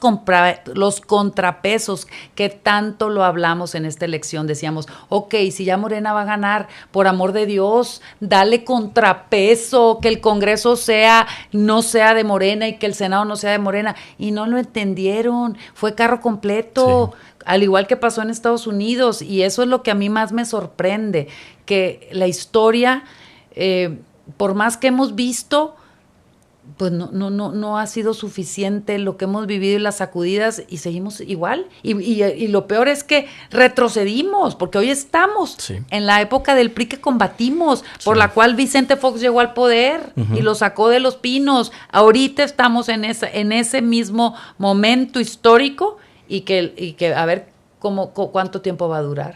contrapesos que tanto lo hablamos en esta elección. Decíamos, ok, si ya Morena va a ganar, por amor de Dios, dale contrapeso, que el Congreso no sea de Morena y que el Senado no sea de Morena. Y no lo entendieron, fue carro completo. Sí. Al igual que pasó en Estados Unidos, y eso es lo que a mí más me sorprende, que la historia, por más que hemos visto, pues no ha sido suficiente lo que hemos vivido y las sacudidas, y seguimos igual. Y lo peor es que retrocedimos, porque hoy estamos en la época del PRI que combatimos, por la cual Vicente Fox llegó al poder y lo sacó de los pinos. Ahorita estamos en ese mismo momento histórico, y que a ver cuánto tiempo va a durar.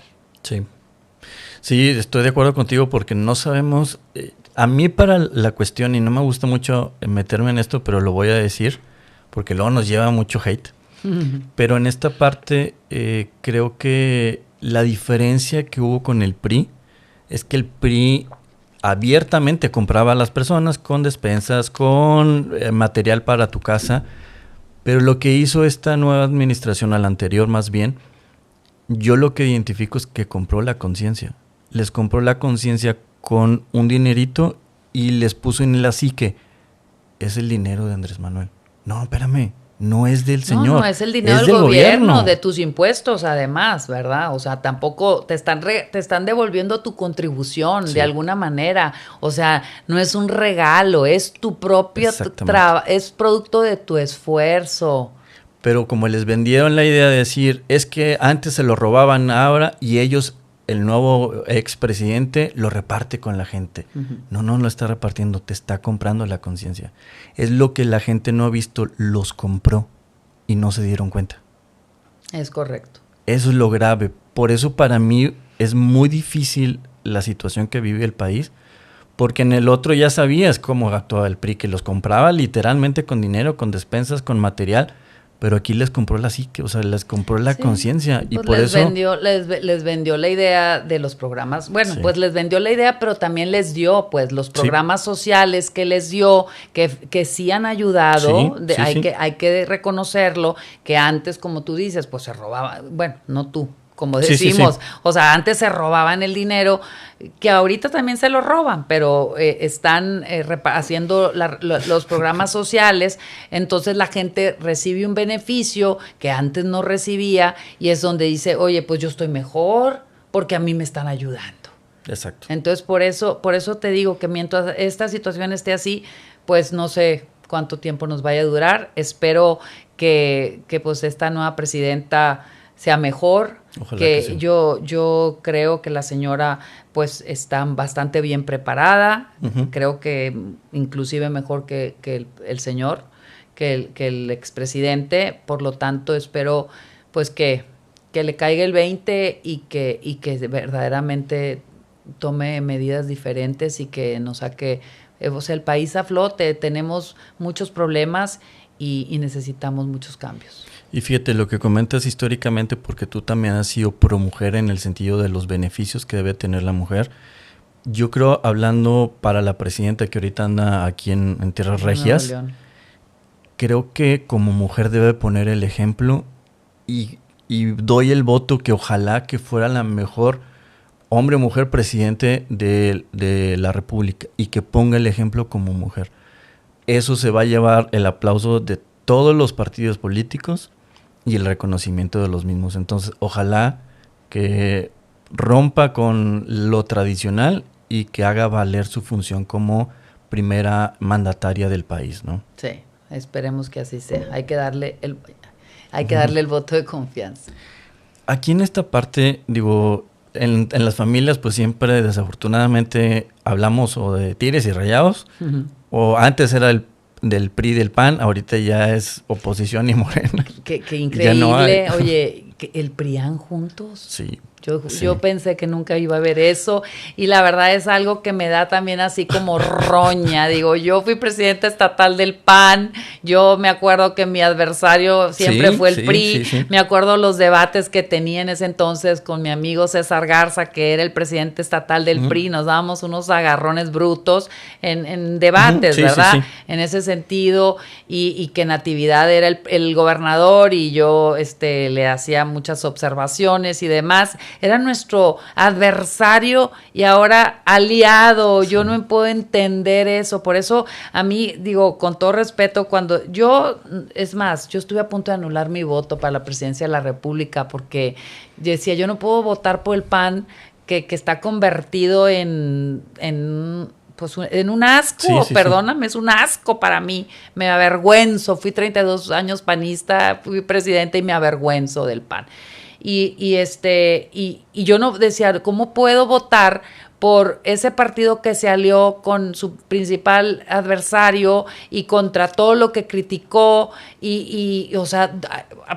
Sí, estoy de acuerdo contigo porque no sabemos, a mí para la cuestión, y no me gusta mucho meterme en esto, pero lo voy a decir, porque luego nos lleva mucho hate, pero en esta parte creo que la diferencia que hubo con el PRI es que el PRI abiertamente compraba a las personas con despensas, con material para tu casa. Pero lo que hizo esta nueva administración, a la anterior más bien, yo lo que identifico es que compró la conciencia. Les compró la conciencia con un dinerito y les puso en la psique, es el dinero de Andrés Manuel. No, espérame, no es del señor. No, es el dinero del gobierno, de tus impuestos además, ¿verdad? O sea, tampoco te están devolviendo tu contribución de alguna manera. O sea, no es un regalo, es tu propio es producto de tu esfuerzo. Pero como les vendieron la idea de decir, es que antes se lo robaban ahora y ellos, el nuevo expresidente, lo reparte con la gente. No lo está repartiendo, te está comprando la conciencia. Es lo que la gente no ha visto, los compró y no se dieron cuenta. Es correcto. Eso es lo grave. Por eso para mí es muy difícil la situación que vive el país, porque en el otro ya sabías cómo actuaba el PRI, que los compraba literalmente con dinero, con despensas, con material. Pero aquí les compró la psique, o sea, les compró la conciencia. Y pues por les eso... les vendió la idea de los programas. Bueno, pues les vendió la idea, pero también les dio, pues, los programas sociales que les dio, que sí han ayudado. Hay que reconocerlo, que antes, como tú dices, pues se robaba, bueno, no tú, como decimos, o sea, antes se robaban el dinero, que ahorita también se lo roban, pero están haciendo los programas sociales, entonces la gente recibe un beneficio que antes no recibía, y es donde dice, oye, pues yo estoy mejor, porque a mí me están ayudando. Exacto. Entonces, por eso te digo que mientras esta situación esté así, pues no sé cuánto tiempo nos vaya a durar. Espero que pues esta nueva presidenta sea mejor, Ojalá que que sí. yo creo que la señora pues está bastante bien preparada, Ujú. creo que inclusive mejor que el señor, que el expresidente, por lo tanto espero pues que le caiga el 20 y que verdaderamente tome medidas diferentes y que nos saque, o sea, el país a flote. Tenemos muchos problemas y necesitamos muchos cambios. Y fíjate, lo que comentas históricamente, porque tú también has sido pro mujer en el sentido de los beneficios que debe tener la mujer. Yo creo, hablando para la presidenta que ahorita anda aquí en Tierras En Nuevo Regias, León. creo que como mujer debe poner el ejemplo y doy el voto que ojalá que fuera la mejor hombre o mujer presidente de la República y que ponga el ejemplo como mujer. Eso se va a llevar el aplauso de todos los partidos políticos y el reconocimiento de los mismos. Entonces, ojalá que rompa con lo tradicional y que haga valer su función como primera mandataria del país, ¿no? Sí, esperemos que así sea. Hay que darle el voto de confianza. Aquí en esta parte, digo, en las familias pues siempre desafortunadamente hablamos o de tigres y rayados, o antes era del PRI y del PAN, ahorita ya es oposición y Morena. Qué Ya increíble. no hay. Oye, el PRIAN juntos. Sí. Yo pensé que nunca iba a ver eso y la verdad es algo que me da también así como roña. Digo, yo fui presidenta estatal del PAN, yo me acuerdo que mi adversario siempre fue el PRI, me acuerdo los debates que tenía en ese entonces con mi amigo César Garza, que era el presidente estatal del PRI, nos dábamos unos agarrones brutos en debates, ¿verdad? En ese sentido, y que Natividad era el gobernador y yo le hacía muchas observaciones y demás. Era nuestro adversario y ahora aliado. Sí. Yo no me puedo entender eso. Por eso a mí, digo, con todo respeto, yo estuve a punto de anular mi voto para la presidencia de la República porque decía, yo no puedo votar por el PAN que está convertido en un asco, perdóname, es un asco para mí, me avergüenzo, fui 32 años panista, fui presidenta y me avergüenzo del PAN. Y yo no decía, ¿cómo puedo votar por ese partido que se alió con su principal adversario y contra todo lo que criticó? O sea,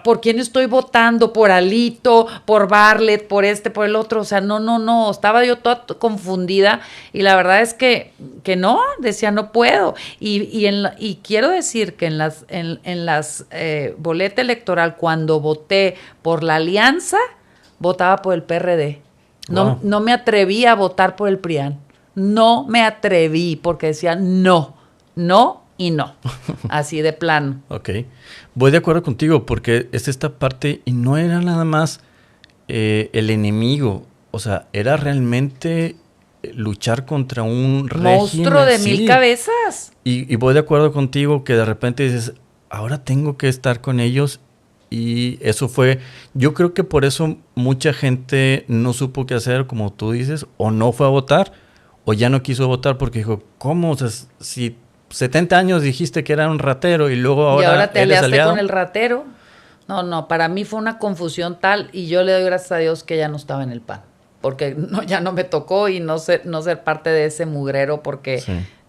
¿por quién estoy votando? ¿Por Alito? ¿Por Bartlett? ¿Por por el otro? O sea, no, estaba yo toda confundida y la verdad es que no, decía, no puedo. Y quiero decir que en las boleta electoral, cuando voté por la alianza, votaba por el PRD. No, no me atreví a votar por el PRIAN. No me atreví porque decía no y no. Así de plano. Ok. Voy de acuerdo contigo porque es esta parte y no era nada más el enemigo. O sea, era realmente luchar contra un monstruo de mil cabezas. Y voy de acuerdo contigo que de repente dices, ahora tengo que estar con ellos. Y eso fue, yo creo que por eso mucha gente no supo qué hacer, como tú dices, o no fue a votar, o ya no quiso votar porque dijo, ¿cómo? O sea, si 70 años dijiste que era un ratero y luego ahora te aliaste con el ratero. No, para mí fue una confusión tal y yo le doy gracias a Dios que ya no estaba en el PAN, porque ya no me tocó y no ser parte de ese mugrero, porque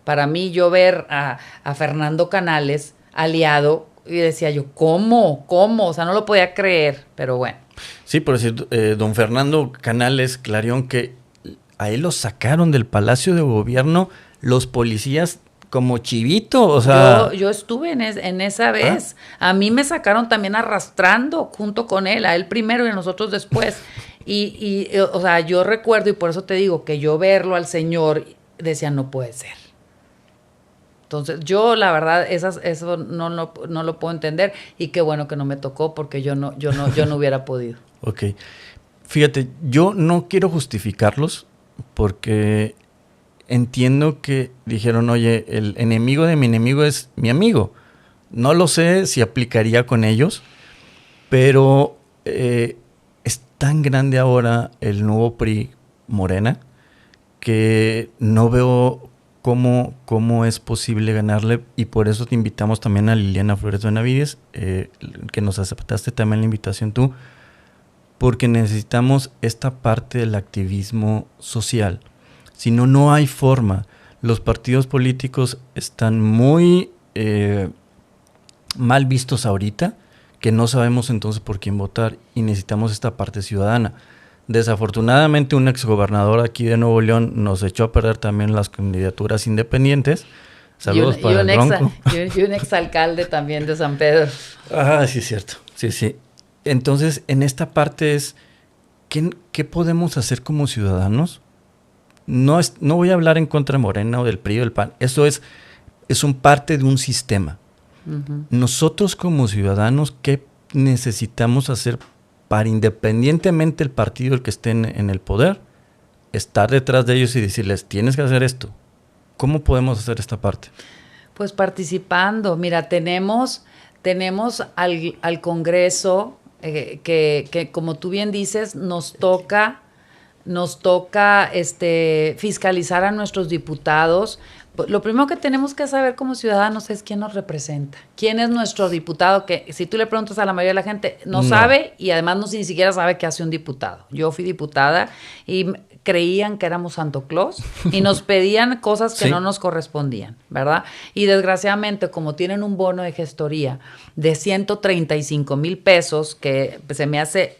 para mí yo ver a Fernando Canales aliado, y decía yo, ¿cómo? O sea, no lo podía creer, pero bueno. Sí, por decir, don Fernando Canales Clarión, que a él lo sacaron del Palacio de Gobierno los policías como chivito, o sea... Yo estuve en esa vez. A mí me sacaron también arrastrando junto con él, a él primero y a nosotros después. O sea, yo recuerdo, y por eso te digo, que yo verlo al señor, decía, no puede ser. Entonces, yo la verdad, eso no lo puedo entender y qué bueno que no me tocó porque yo no hubiera podido. Ok. Fíjate, yo no quiero justificarlos porque entiendo que dijeron, oye, el enemigo de mi enemigo es mi amigo. No lo sé si aplicaría con ellos, pero es tan grande ahora el nuevo PRI Morena que no veo cómo es posible ganarle, y por eso te invitamos también a Liliana Flores Benavides, que nos aceptaste también la invitación tú, porque necesitamos esta parte del activismo social. Si no, no hay forma. Los partidos políticos están muy mal vistos ahorita, que no sabemos entonces por quién votar y necesitamos esta parte ciudadana. Desafortunadamente, un exgobernador aquí de Nuevo León nos echó a perder también las candidaturas independientes. Saludos para el Bronco. Y un exalcalde también de San Pedro. Ah, sí, es cierto. Sí, sí. Entonces, en esta parte es, ¿qué podemos hacer como ciudadanos? No voy a hablar en contra de Morena o del PRI o del PAN. Eso es un parte de un sistema. Uh-huh. Nosotros como ciudadanos, ¿qué necesitamos hacer para, independientemente del partido el que esté en el poder, estar detrás de ellos y decirles, tienes que hacer esto? ¿Cómo podemos hacer esta parte? Pues participando. Mira, tenemos al Congreso que como tú bien dices, nos toca fiscalizar a nuestros diputados. Lo primero que tenemos que saber como ciudadanos es quién nos representa, quién es nuestro diputado, que si tú le preguntas a la mayoría de la gente, no sabe, y además ni siquiera sabe qué hace un diputado. Yo fui diputada y creían que éramos Santo Claus y nos pedían cosas que no nos correspondían, ¿verdad? Y desgraciadamente, como tienen un bono de gestoría de 135,000 pesos, que se me hace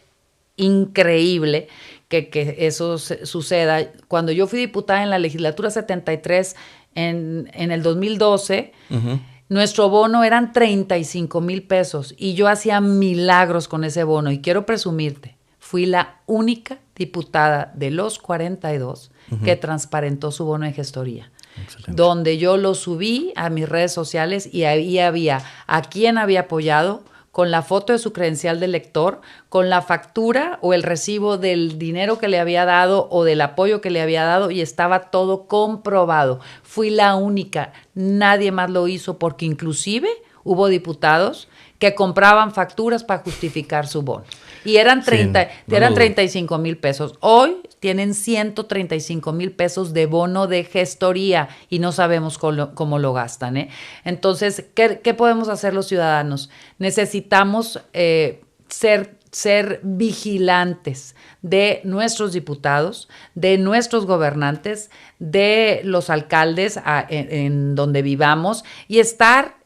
increíble que eso suceda. Cuando yo fui diputada en la legislatura 73, en el 2012, uh-huh, nuestro bono eran 35,000 pesos y yo hacía milagros con ese bono. Y quiero presumirte, fui la única diputada de los 42 uh-huh, que transparentó su bono de gestoría. Excelente. Donde yo lo subí a mis redes sociales y ahí había a quién había apoyado, con la foto de su credencial de lector, con la factura o el recibo del dinero que le había dado o del apoyo que le había dado, y estaba todo comprobado. Fui la única, nadie más lo hizo, porque inclusive hubo diputados que compraban facturas para justificar su bono. Y eran 35,000 pesos. Hoy tienen 135,000 pesos de bono de gestoría y no sabemos cómo lo gastan, ¿eh? Entonces, ¿qué podemos hacer los ciudadanos? Necesitamos ser vigilantes de nuestros diputados, de nuestros gobernantes, de los alcaldes en donde vivamos, y estar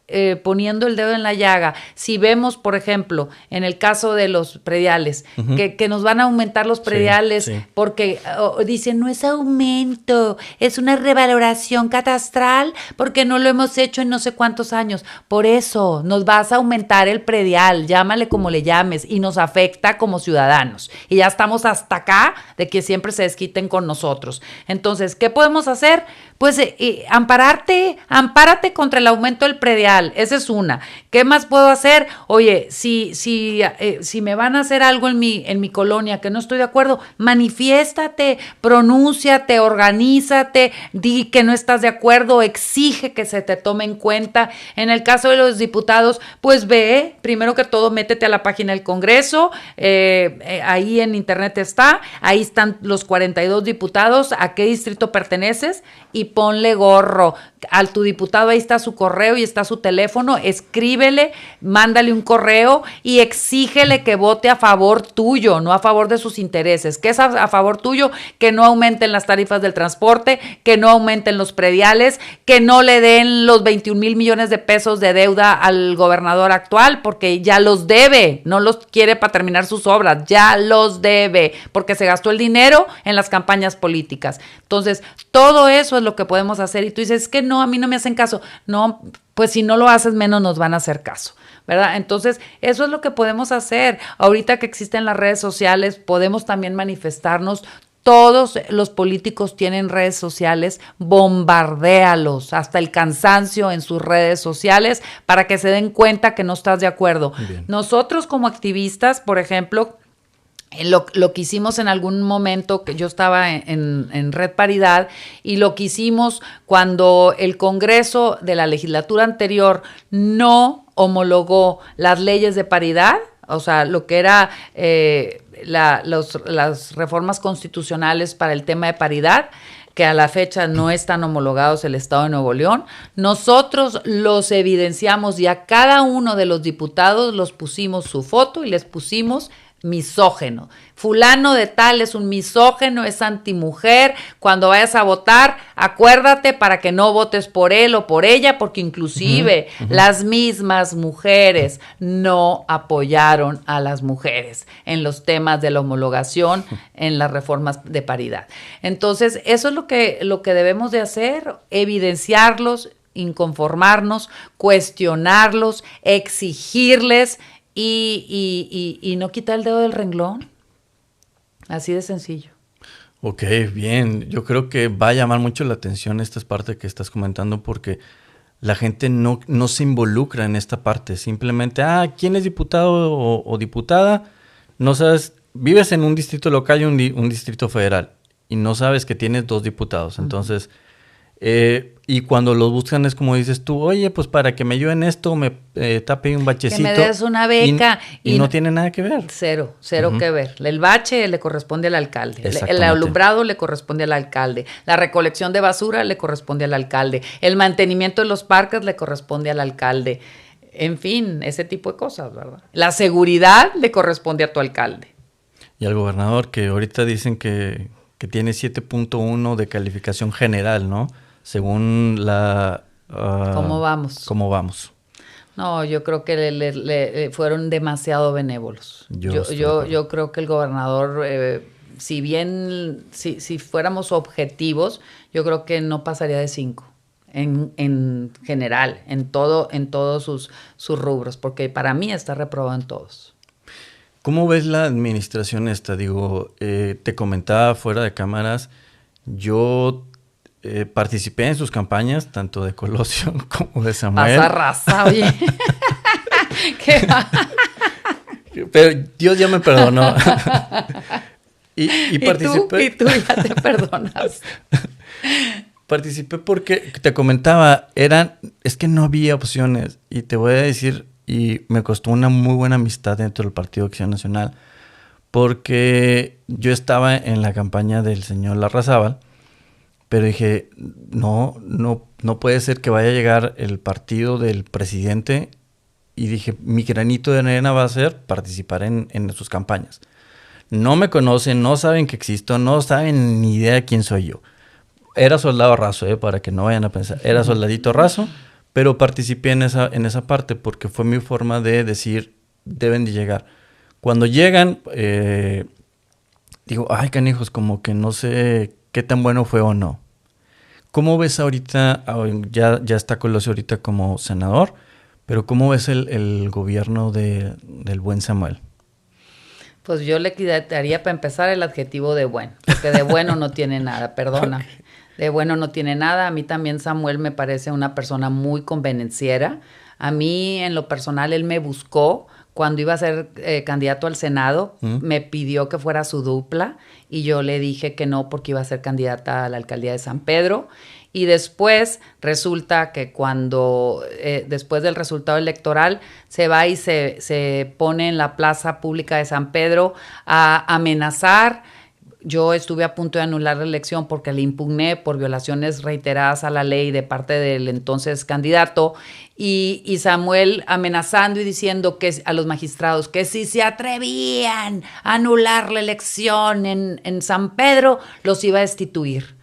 poniendo el dedo en la llaga. Si vemos, por ejemplo, en el caso de los prediales, uh-huh, que nos van a aumentar los prediales, sí. Porque dicen, no es aumento, es una revaloración catastral porque no lo hemos hecho en no sé cuántos años. Por eso nos vas a aumentar el predial, llámale como le llames, y nos afecta como ciudadanos. Y ya estamos hasta acá de que siempre se desquiten con nosotros. Entonces, ¿qué podemos hacer? Pues ampararte contra el aumento del predial. Esa es una. ¿Qué más puedo hacer? Oye, si me van a hacer algo en mi colonia que no estoy de acuerdo, manifiéstate, pronúnciate, organízate, di que no estás de acuerdo, exige que se te tome en cuenta. En el caso de los diputados, pues ve, primero que todo, métete a la página del Congreso, ahí en internet ahí están los 42 diputados, a qué distrito perteneces, y ponle gorro. A tu diputado ahí está su correo y está su teléfono, escríbele, mándale un correo y exígele que vote a favor tuyo, no a favor de sus intereses. ¿Qué es a favor tuyo? Que no aumenten las tarifas del transporte, que no aumenten los prediales, que no le den los 21,000 millones de pesos de deuda al gobernador actual, porque ya los debe, no los quiere para terminar sus obras, ya los debe, porque se gastó el dinero en las campañas políticas. Entonces, todo eso es lo que podemos hacer. Y tú dices, es que no, a mí no me hacen caso. No, pues si no lo haces, menos nos van a hacer caso, ¿verdad? Entonces, eso es lo que podemos hacer. Ahorita que existen las redes sociales, podemos también manifestarnos. Todos los políticos tienen redes sociales, bombardéalos hasta el cansancio en sus redes sociales para que se den cuenta que no estás de acuerdo. Bien. Nosotros como activistas, por ejemplo, lo que hicimos en algún momento, que yo estaba en Red Paridad, y lo que hicimos cuando el Congreso de la legislatura anterior no homologó las leyes de paridad, o sea, lo que era las reformas constitucionales para el tema de paridad, que a la fecha no están homologados el Estado de Nuevo León, nosotros los evidenciamos y a cada uno de los diputados los pusimos su foto y les pusimos misógeno. Fulano de tal es un misógeno, es antimujer. Cuando vayas a votar, acuérdate para que no votes por él o por ella, porque inclusive las mismas mujeres no apoyaron a las mujeres en los temas de la homologación, en las reformas de paridad. Entonces, eso es lo que debemos de hacer, evidenciarlos, inconformarnos, cuestionarlos, exigirles y no quitar el dedo del renglón. Así de sencillo. Ok, bien. Yo creo que va a llamar mucho la atención esta parte que estás comentando porque la gente no se involucra en esta parte. Simplemente, ¿quién es diputado o diputada? No sabes, vives en un distrito local y un distrito federal y no sabes que tienes 2 diputados. Entonces, y cuando los buscan es como dices tú, oye, pues para que me ayuden esto, me tape un bachecito. Que me des una beca. Y no tiene nada que ver. Cero que ver. El bache le corresponde al alcalde. El alumbrado le corresponde al alcalde. La recolección de basura le corresponde al alcalde. El mantenimiento de los parques le corresponde al alcalde. En fin, ese tipo de cosas, ¿verdad? La seguridad le corresponde a tu alcalde. Y al gobernador, que ahorita dicen que tiene 7.1 de calificación general, ¿no? Según la... ¿Cómo vamos? ¿Cómo vamos? No, yo creo que le fueron demasiado benévolos. Yo creo que el gobernador, si fuéramos objetivos, yo creo que no pasaría de 5 en general, en todos sus rubros, porque para mí está reprobado en todos. ¿Cómo ves la administración esta? Digo, te comentaba fuera de cámaras, yo participé en sus campañas, tanto de Colosio como de Samuel. Pasa raza, oye. ¿Qué va? Pero Dios ya me perdonó. y participé. ¿Y tú ya te perdonas? Participé porque, te comentaba, es que no había opciones. Y te voy a decir, y me costó una muy buena amistad dentro del Partido Acción Nacional, porque yo estaba en la campaña del señor Larrazábal, pero dije, no puede ser que vaya a llegar el partido del presidente, y dije, mi granito de arena va a ser participar en sus campañas. No me conocen, no saben que existo, no saben ni idea de quién soy yo. Era soldado raso, para que no vayan a pensar, era soldadito raso, pero participé en esa parte porque fue mi forma de decir, deben de llegar. Cuando llegan, digo, ay, canijos, como que no sé qué tan bueno fue o no. ¿Cómo ves ahorita, ya está Colosio ahorita como senador, pero cómo ves el gobierno del buen Samuel? Pues yo le quitaría para empezar el adjetivo de bueno, porque de bueno no tiene nada, perdona. Okay. De bueno no tiene nada. A mí también Samuel me parece una persona muy convenenciera. A mí, en lo personal, él me buscó cuando iba a ser candidato al Senado, me pidió que fuera su dupla y yo le dije que no porque iba a ser candidata a la alcaldía de San Pedro. Y después resulta que después del resultado electoral, se va y se pone en la plaza pública de San Pedro a amenazar. Yo estuve a punto de anular la elección porque le impugné por violaciones reiteradas a la ley de parte del entonces candidato y Samuel amenazando y diciendo que a los magistrados que si se atrevían a anular la elección en San Pedro, los iba a destituir.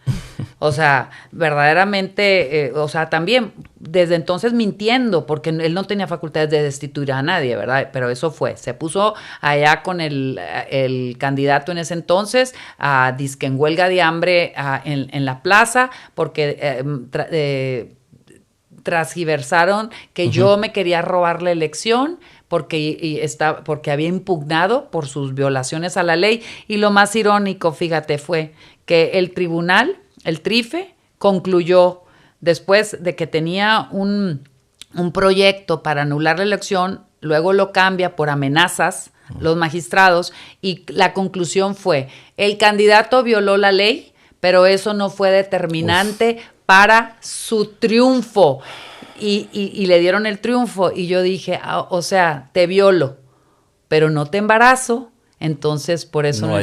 O sea, verdaderamente, también desde entonces mintiendo, porque él no tenía facultades de destituir a nadie, ¿verdad? Pero eso fue, se puso allá con el candidato en ese entonces, dizque en huelga de hambre en la plaza, porque transgiversaron que yo me quería robar la elección, porque había impugnado por sus violaciones a la ley, y lo más irónico, fíjate, fue que el tribunal, el TRIFE, concluyó después de que tenía un proyecto para anular la elección, luego lo cambia por amenazas los magistrados y la conclusión fue, el candidato violó la ley, pero eso no fue determinante para su triunfo y le dieron el triunfo y yo dije, te violo, pero no te embarazo, entonces por eso no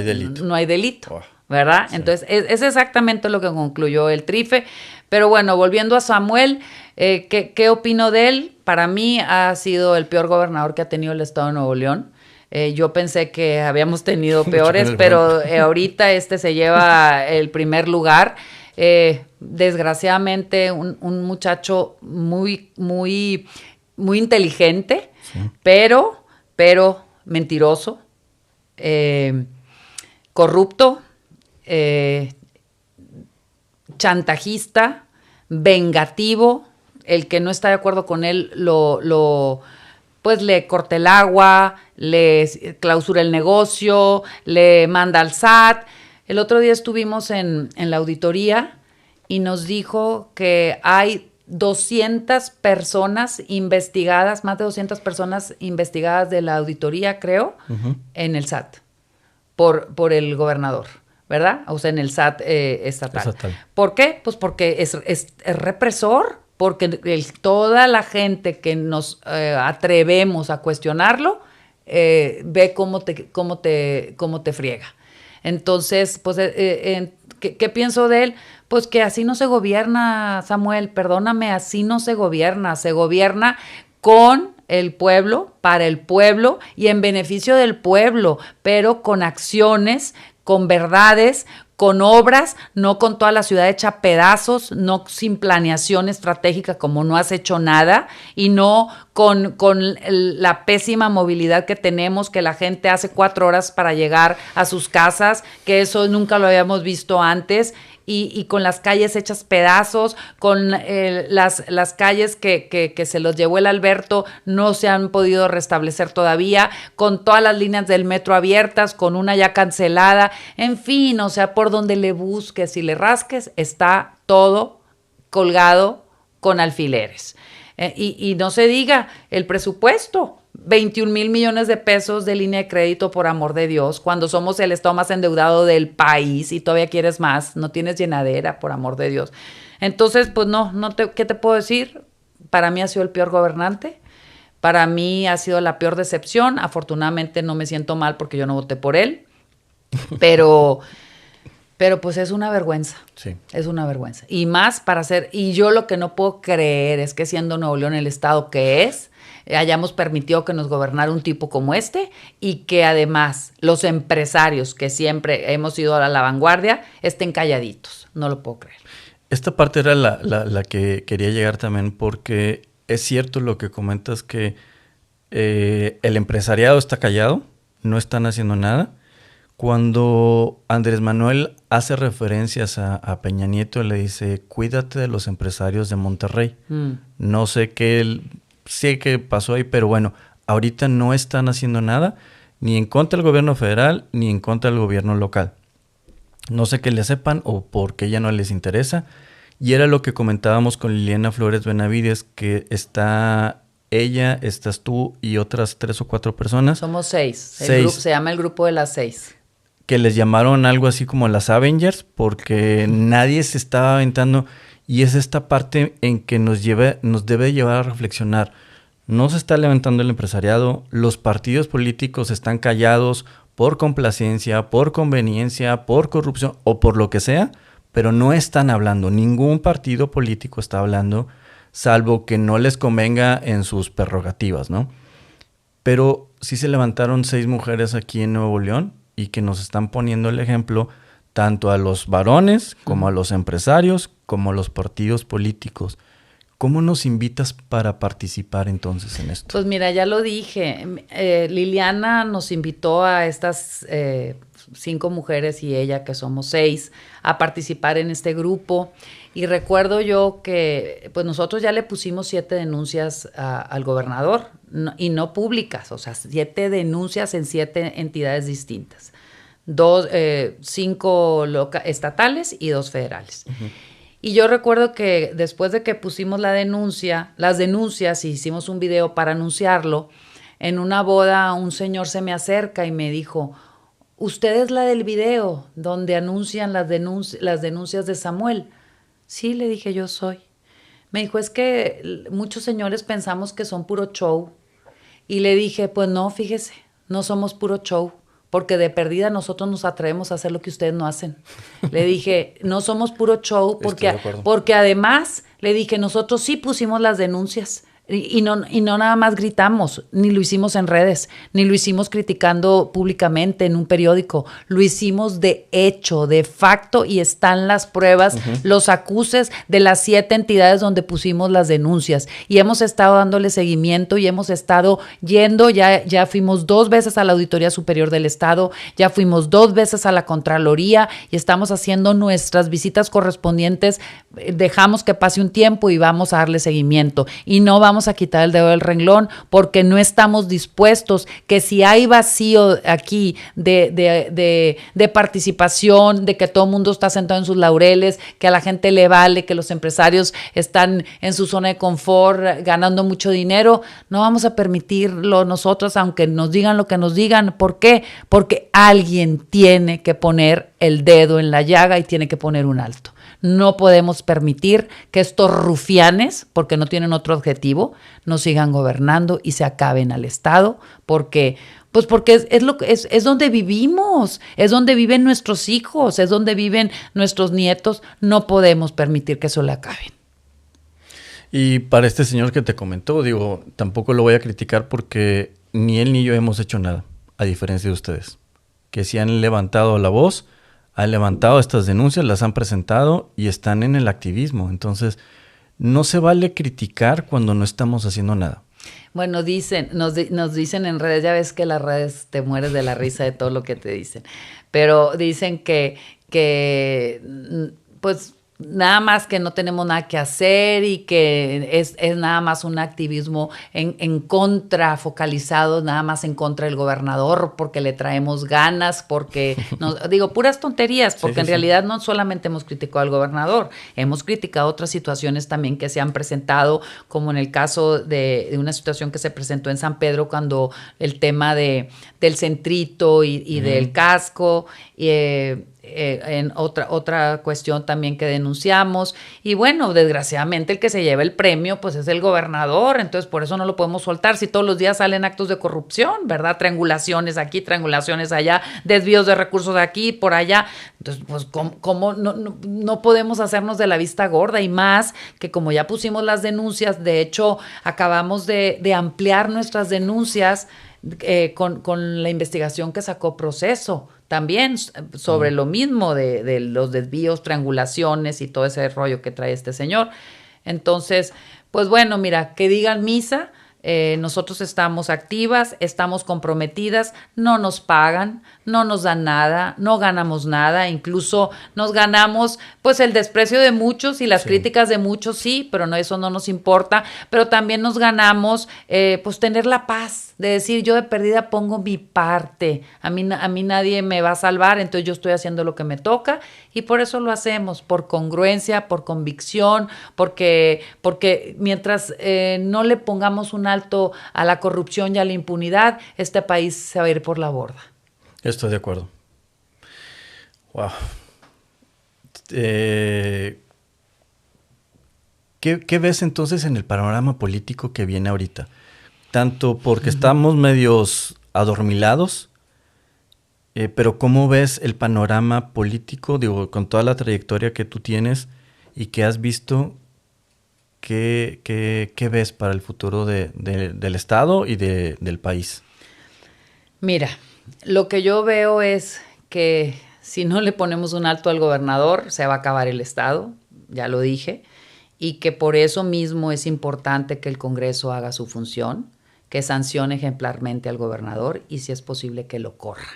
hay delito. ¿Verdad? Sí. Entonces, es exactamente lo que concluyó el TRIFE. Pero bueno, volviendo a Samuel, ¿qué opino de él? Para mí ha sido el peor gobernador que ha tenido el estado de Nuevo León. Yo pensé que habíamos tenido Mucho peores, con el pero ahorita se lleva el primer lugar. Desgraciadamente, un muchacho muy, muy, muy inteligente, Sí. pero mentiroso, corrupto, eh, chantajista, vengativo. El que no está de acuerdo con él pues le corta el agua, le clausura el negocio, le manda al SAT. El otro día estuvimos en la auditoría y nos dijo que hay 200 personas investigadas, más de 200 personas investigadas de la auditoría, creo, en el SAT, por el gobernador, ¿verdad? O sea, en el SAT estatal. ¿Por qué? Pues porque es represor, porque toda la gente que nos atrevemos a cuestionarlo, ve cómo te friega. Entonces, pues, ¿qué pienso de él? Pues que así no se gobierna, Samuel, perdóname, así no se gobierna con el pueblo, para el pueblo y en beneficio del pueblo, pero con acciones, con verdades, con obras, no con toda la ciudad hecha pedazos, no sin planeación estratégica como no has hecho nada y no con la pésima movilidad que tenemos, que la gente hace 4 horas para llegar a sus casas, que eso nunca lo habíamos visto antes. Y con las calles hechas pedazos, con las calles que se los llevó el Alberto, no se han podido restablecer todavía, con todas las líneas del metro abiertas, con una ya cancelada, en fin, o sea, por donde le busques y le rasques, está todo colgado con alfileres. Y no se diga el presupuesto. 21 mil millones de pesos de línea de crédito, por amor de Dios, cuando somos el estado más endeudado del país y todavía quieres más, no tienes llenadera, por amor de Dios. Entonces, pues ¿qué te puedo decir? Para mí ha sido el peor gobernante, para mí ha sido la peor decepción. Afortunadamente no me siento mal porque yo no voté por él, pero pues es una vergüenza. Sí. Es una vergüenza. Y más y yo lo que no puedo creer es que siendo Nuevo León el estado que es, hayamos permitido que nos gobernara un tipo como este y que además los empresarios que siempre hemos ido a la vanguardia estén calladitos. No lo puedo creer. Esta parte era la que quería llegar también, porque es cierto lo que comentas, que el empresariado está callado, no están haciendo nada. Cuando Andrés Manuel hace referencias a Peña Nieto, le dice, cuídate de los empresarios de Monterrey. No sé qué pasó ahí, pero bueno, ahorita no están haciendo nada, ni en contra del gobierno federal, ni en contra del gobierno local. No sé qué le sepan o por qué ya no les interesa. Y era lo que comentábamos con Liliana Flores Benavides, que está ella, estás tú y otras 3 o 4 personas. Somos 6. Se llama el grupo de las 6. Que les llamaron algo así como las Avengers, porque nadie se estaba aventando. Y es esta parte en que nos debe llevar a reflexionar. No se está levantando el empresariado, los partidos políticos están callados por complacencia, por conveniencia, por corrupción o por lo que sea, pero no están hablando. Ningún partido político está hablando, salvo que no les convenga en sus prerrogativas, ¿no? Pero sí se levantaron 6 mujeres aquí en Nuevo León y que nos están poniendo el ejemplo tanto a los varones como a los empresarios, como a los partidos políticos. ¿Cómo nos invitas para participar entonces en esto? Pues mira, ya lo dije. Liliana nos invitó a estas 5 mujeres y ella, que somos 6, a participar en este grupo. Y recuerdo yo que pues nosotros ya le pusimos 7 denuncias al gobernador, y no públicas, o sea, 7 denuncias en 7 entidades distintas. 5 estatales y 2 federales. Uh-huh. Y yo recuerdo que después de que pusimos las denuncias y hicimos un video para anunciarlo, en una boda un señor se me acerca y me dijo, ¿usted es la del video donde anuncian las denuncias de Samuel? Sí, le dije, yo soy. Me dijo, es que muchos señores pensamos que son puro show. Y le dije, pues no, fíjese, no somos puro show, porque de perdida nosotros nos atrevemos a hacer lo que ustedes no hacen. Le dije, no somos puro show, porque además, le dije, nosotros sí pusimos las denuncias Y no nada más gritamos, ni lo hicimos en redes, ni lo hicimos criticando públicamente en un periódico, lo hicimos de hecho, de facto, y están las pruebas, los acuses de las 7 entidades donde pusimos las denuncias. Y hemos estado dándole seguimiento y hemos estado yendo, ya fuimos 2 veces a la Auditoría Superior del Estado, ya fuimos 2 veces a la Contraloría y estamos haciendo nuestras visitas correspondientes. Dejamos que pase un tiempo y vamos a darle seguimiento y no vamos a quitar el dedo del renglón porque no estamos dispuestos que si hay vacío aquí de participación, de que todo el mundo está sentado en sus laureles, que a la gente le vale, que los empresarios están en su zona de confort ganando mucho dinero, no vamos a permitirlo nosotros aunque nos digan lo que nos digan. ¿Por qué? Porque alguien tiene que poner el dedo en la llaga y tiene que poner un alto. No podemos permitir que estos rufianes, porque no tienen otro objetivo, nos sigan gobernando y se acaben al Estado, porque es donde vivimos, es donde viven nuestros hijos, es donde viven nuestros nietos. No podemos permitir que eso le acaben. Y para este señor que te comentó, digo, tampoco lo voy a criticar porque ni él ni yo hemos hecho nada, a diferencia de ustedes, que si han levantado la voz, han levantado estas denuncias, las han presentado y están en el activismo. Entonces, no se vale criticar cuando no estamos haciendo nada. Bueno, nos dicen en redes, ya ves que las redes te mueres de la risa de todo lo que te dicen, pero dicen que pues nada más que no tenemos nada que hacer y que es nada más un activismo en contra, focalizado nada más en contra del gobernador, porque le traemos ganas, porque, digo, puras tonterías, porque en realidad no solamente hemos criticado al gobernador, hemos criticado otras situaciones también que se han presentado, como en el caso de una situación que se presentó en San Pedro cuando el tema del centrito y del casco, en otra cuestión también que denunciamos. Y bueno, desgraciadamente el que se lleva el premio pues es el gobernador, entonces por eso no lo podemos soltar. Si todos los días salen actos de corrupción, ¿verdad? Triangulaciones aquí, triangulaciones allá, desvíos de recursos aquí, por allá. Entonces, pues, ¿cómo no podemos hacernos de la vista gorda? Y más que como ya pusimos las denuncias, de hecho, acabamos de ampliar nuestras denuncias con la investigación que sacó Proceso. También sobre lo mismo de los desvíos, triangulaciones y todo ese rollo que trae este señor. Entonces, pues bueno, mira, que digan misa, nosotros estamos activas, estamos comprometidas, no nos pagan, no nos dan nada, no ganamos nada, incluso nos ganamos pues el desprecio de muchos y las críticas de muchos, sí, pero no, eso no nos importa, pero también nos ganamos pues tener la paz, de decir yo de perdida pongo mi parte, a mí nadie me va a salvar, entonces yo estoy haciendo lo que me toca y por eso lo hacemos, por congruencia, por convicción, porque mientras no le pongamos un alto a la corrupción y a la impunidad, este país se va a ir por la borda. Estoy de acuerdo. Wow. ¿Qué ves entonces en el panorama político que viene ahorita? Tanto porque estamos medios adormilados, pero ¿cómo ves el panorama político? Digo, con toda la trayectoria que tú tienes y que has visto, ¿qué ves para el futuro del Estado y del país? Mira, lo que yo veo es que si no le ponemos un alto al gobernador, se va a acabar el Estado, ya lo dije, y que por eso mismo es importante que el Congreso haga su función, que sancione ejemplarmente al gobernador y si es posible que lo corra.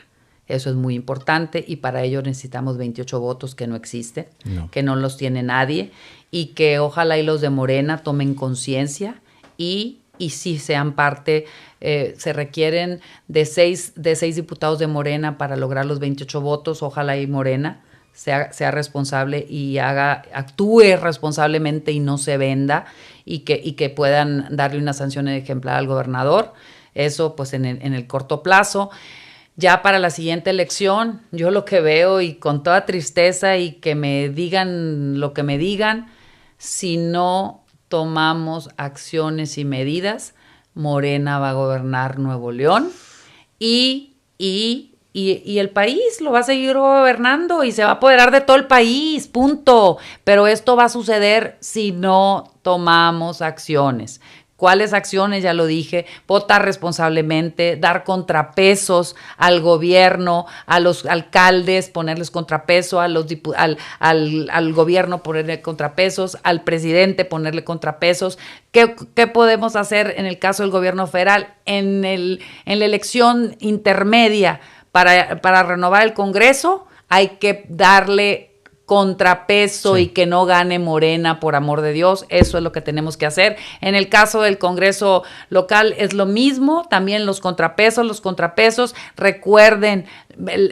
Eso es muy importante y para ello necesitamos 28 votos que no existen, que no los tiene nadie y que ojalá y los de Morena tomen conciencia y sí sean parte, se requieren de seis diputados de Morena para lograr los 28 votos, ojalá y Morena sea responsable y actúe responsablemente y no se venda y que puedan darle una sanción ejemplar al gobernador. Eso pues en el corto plazo. Ya para la siguiente elección, yo lo que veo y con toda tristeza y que me digan lo que me digan, si no tomamos acciones y medidas, Morena va a gobernar Nuevo León y el país lo va a seguir gobernando y se va a apoderar de todo el país, punto. Pero esto va a suceder si no tomamos acciones. ¿Cuáles acciones? Ya lo dije, votar responsablemente, dar contrapesos al gobierno, a los alcaldes, ponerles contrapeso, a los al gobierno ponerle contrapesos, al presidente ponerle contrapesos. ¿Qué podemos hacer en el caso del gobierno federal? En la elección intermedia para renovar el Congreso, hay que darle contrapeso, sí, y que no gane Morena, por amor de Dios. Eso es lo que tenemos que hacer. En el caso del Congreso local es lo mismo, también los contrapesos. Recuerden,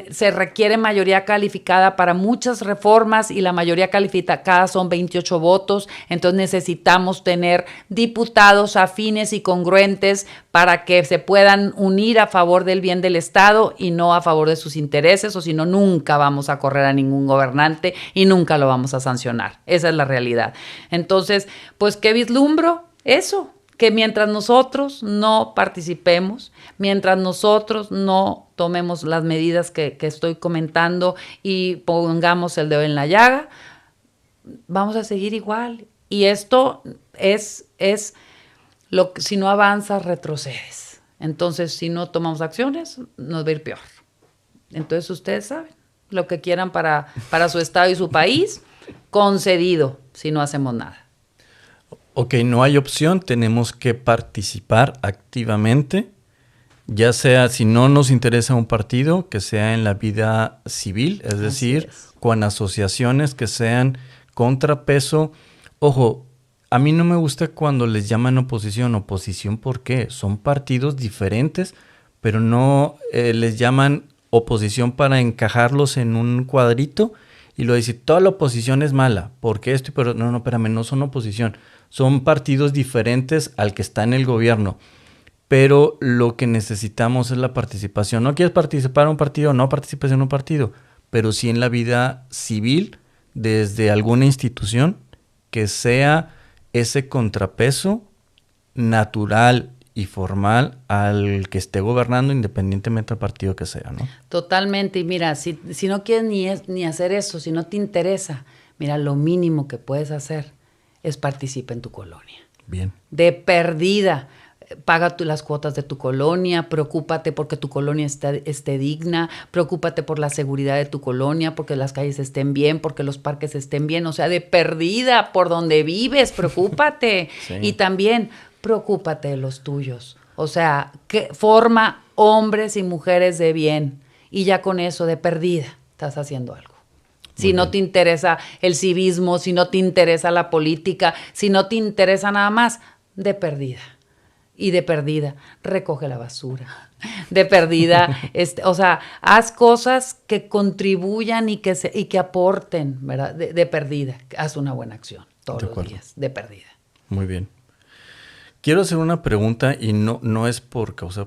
se requiere mayoría calificada para muchas reformas y la mayoría calificada son 28 votos, entonces necesitamos tener diputados afines y congruentes para que se puedan unir a favor del bien del Estado y no a favor de sus intereses, o si no, nunca vamos a correr a ningún gobernante y nunca lo vamos a sancionar. Esa es la realidad. Entonces, pues, ¿qué vislumbro? Eso, que mientras nosotros no participemos, mientras nosotros no tomemos las medidas que estoy comentando y pongamos el dedo en la llaga, vamos a seguir igual. Y esto es lo que, si no avanzas, retrocedes. Entonces, si no tomamos acciones, nos va a ir peor. Entonces, ustedes saben, lo que quieran para su estado y su país, concedido, si no hacemos nada. Ok, no hay opción, tenemos que participar activamente, ya sea, si no nos interesa un partido, que sea en la vida civil, es decir, con asociaciones que sean contrapeso. Ojo, a mí no me gusta cuando les llaman oposición. ¿Oposición por qué? Son partidos diferentes, pero no les llaman oposición para encajarlos en un cuadrito y lo decir, toda la oposición es mala, porque esto, pero no, espérame, no son oposición, son partidos diferentes al que está en el gobierno, pero lo que necesitamos es la participación. ¿No quieres participar en un partido? No participes en un partido, pero sí en la vida civil, desde alguna institución, que sea ese contrapeso natural y formal al que esté gobernando, independientemente del partido que sea, ¿no? Totalmente. Y mira, si no quieres ni hacer eso, si no te interesa, mira, lo mínimo que puedes hacer es participar en tu colonia. Bien. De perdida. Paga las cuotas de tu colonia, preocúpate porque tu colonia esté digna, preocúpate por la seguridad de tu colonia, porque las calles estén bien, porque los parques estén bien, o sea, de perdida, por donde vives, preocúpate. Sí. Y también preocúpate de los tuyos, o sea, que forma hombres y mujeres de bien, y ya con eso, de perdida, estás haciendo algo. Si no te interesa el civismo, si no te interesa la política, si no te interesa nada más, de perdida. Y de perdida, recoge la basura. De perdida, o sea, haz cosas que contribuyan y que aporten, ¿verdad? De perdida, haz una buena acción todos los días, de perdida. Muy bien. Quiero hacer una pregunta y no es por causa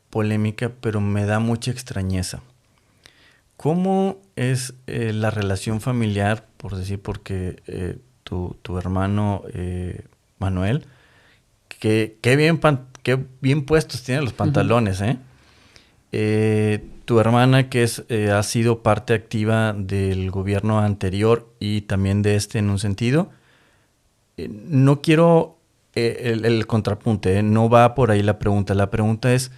polémica, pero me da mucha extrañeza. ¿Cómo es la relación familiar, por decir, porque tu hermano Manuel, qué bien puestos tiene los pantalones, tu hermana que ha sido parte activa del gobierno anterior y también de este en un sentido, no quiero el contrapunte, no va por ahí la pregunta es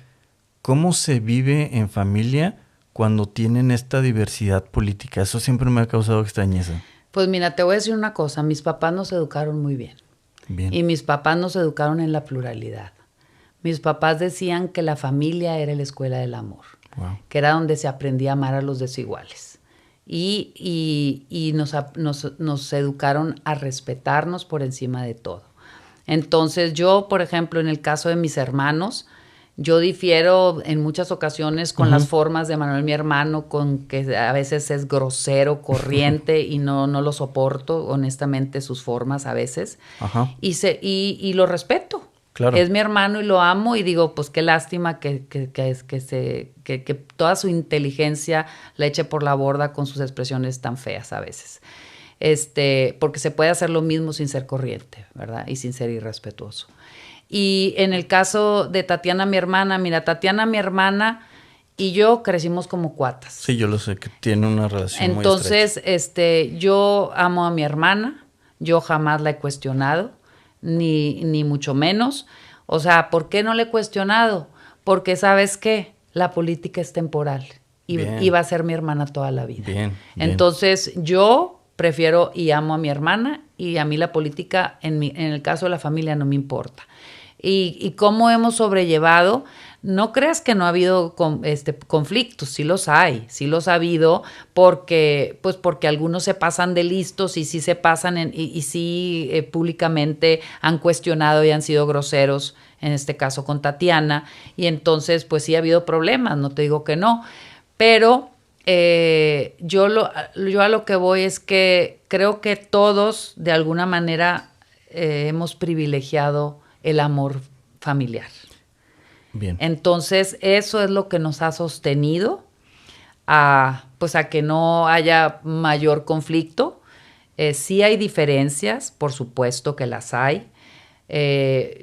¿cómo se vive en familia cuando tienen esta diversidad política? Eso siempre me ha causado extrañeza. Pues mira, te voy a decir una cosa, mis papás nos educaron muy bien. Y mis papás nos educaron en la pluralidad. Mis papás decían que la familia era la escuela del amor, que era donde se aprendía a amar a los desiguales. Y nos educaron a respetarnos por encima de todo. Entonces yo, por ejemplo, en el caso de mis hermanos, yo difiero en muchas ocasiones con las formas de Manuel, mi hermano, con que a veces es grosero, corriente y no lo soporto, honestamente, sus formas a veces. Ajá. Y lo respeto. Claro. Es mi hermano y lo amo y digo, pues qué lástima que toda su inteligencia la eche por la borda con sus expresiones tan feas a veces. Porque se puede hacer lo mismo sin ser corriente, ¿verdad? Y sin ser irrespetuoso. Y en el caso de Tatiana, mi hermana, mira, Tatiana, mi hermana y yo crecimos como cuatas. Sí, yo lo sé, que tiene una relación muy estrecha. Entonces, yo amo a mi hermana, yo jamás la he cuestionado, ni mucho menos. O sea, ¿por qué no le he cuestionado? Porque, ¿sabes qué? La política es temporal y va a ser mi hermana toda la vida. Bien. Entonces, yo prefiero y amo a mi hermana, y a mí la política, en el caso de la familia, no me importa. Y cómo hemos sobrellevado, no creas que no ha habido conflictos, sí los hay, sí los ha habido, porque algunos se pasan de listos y sí se pasan y sí públicamente han cuestionado y han sido groseros, en este caso con Tatiana, y entonces pues sí ha habido problemas, no te digo que no, pero yo a lo que voy es que creo que todos de alguna manera hemos privilegiado el amor familiar. Bien. Entonces, eso es lo que nos ha sostenido a que no haya mayor conflicto. Sí hay diferencias, por supuesto que las hay.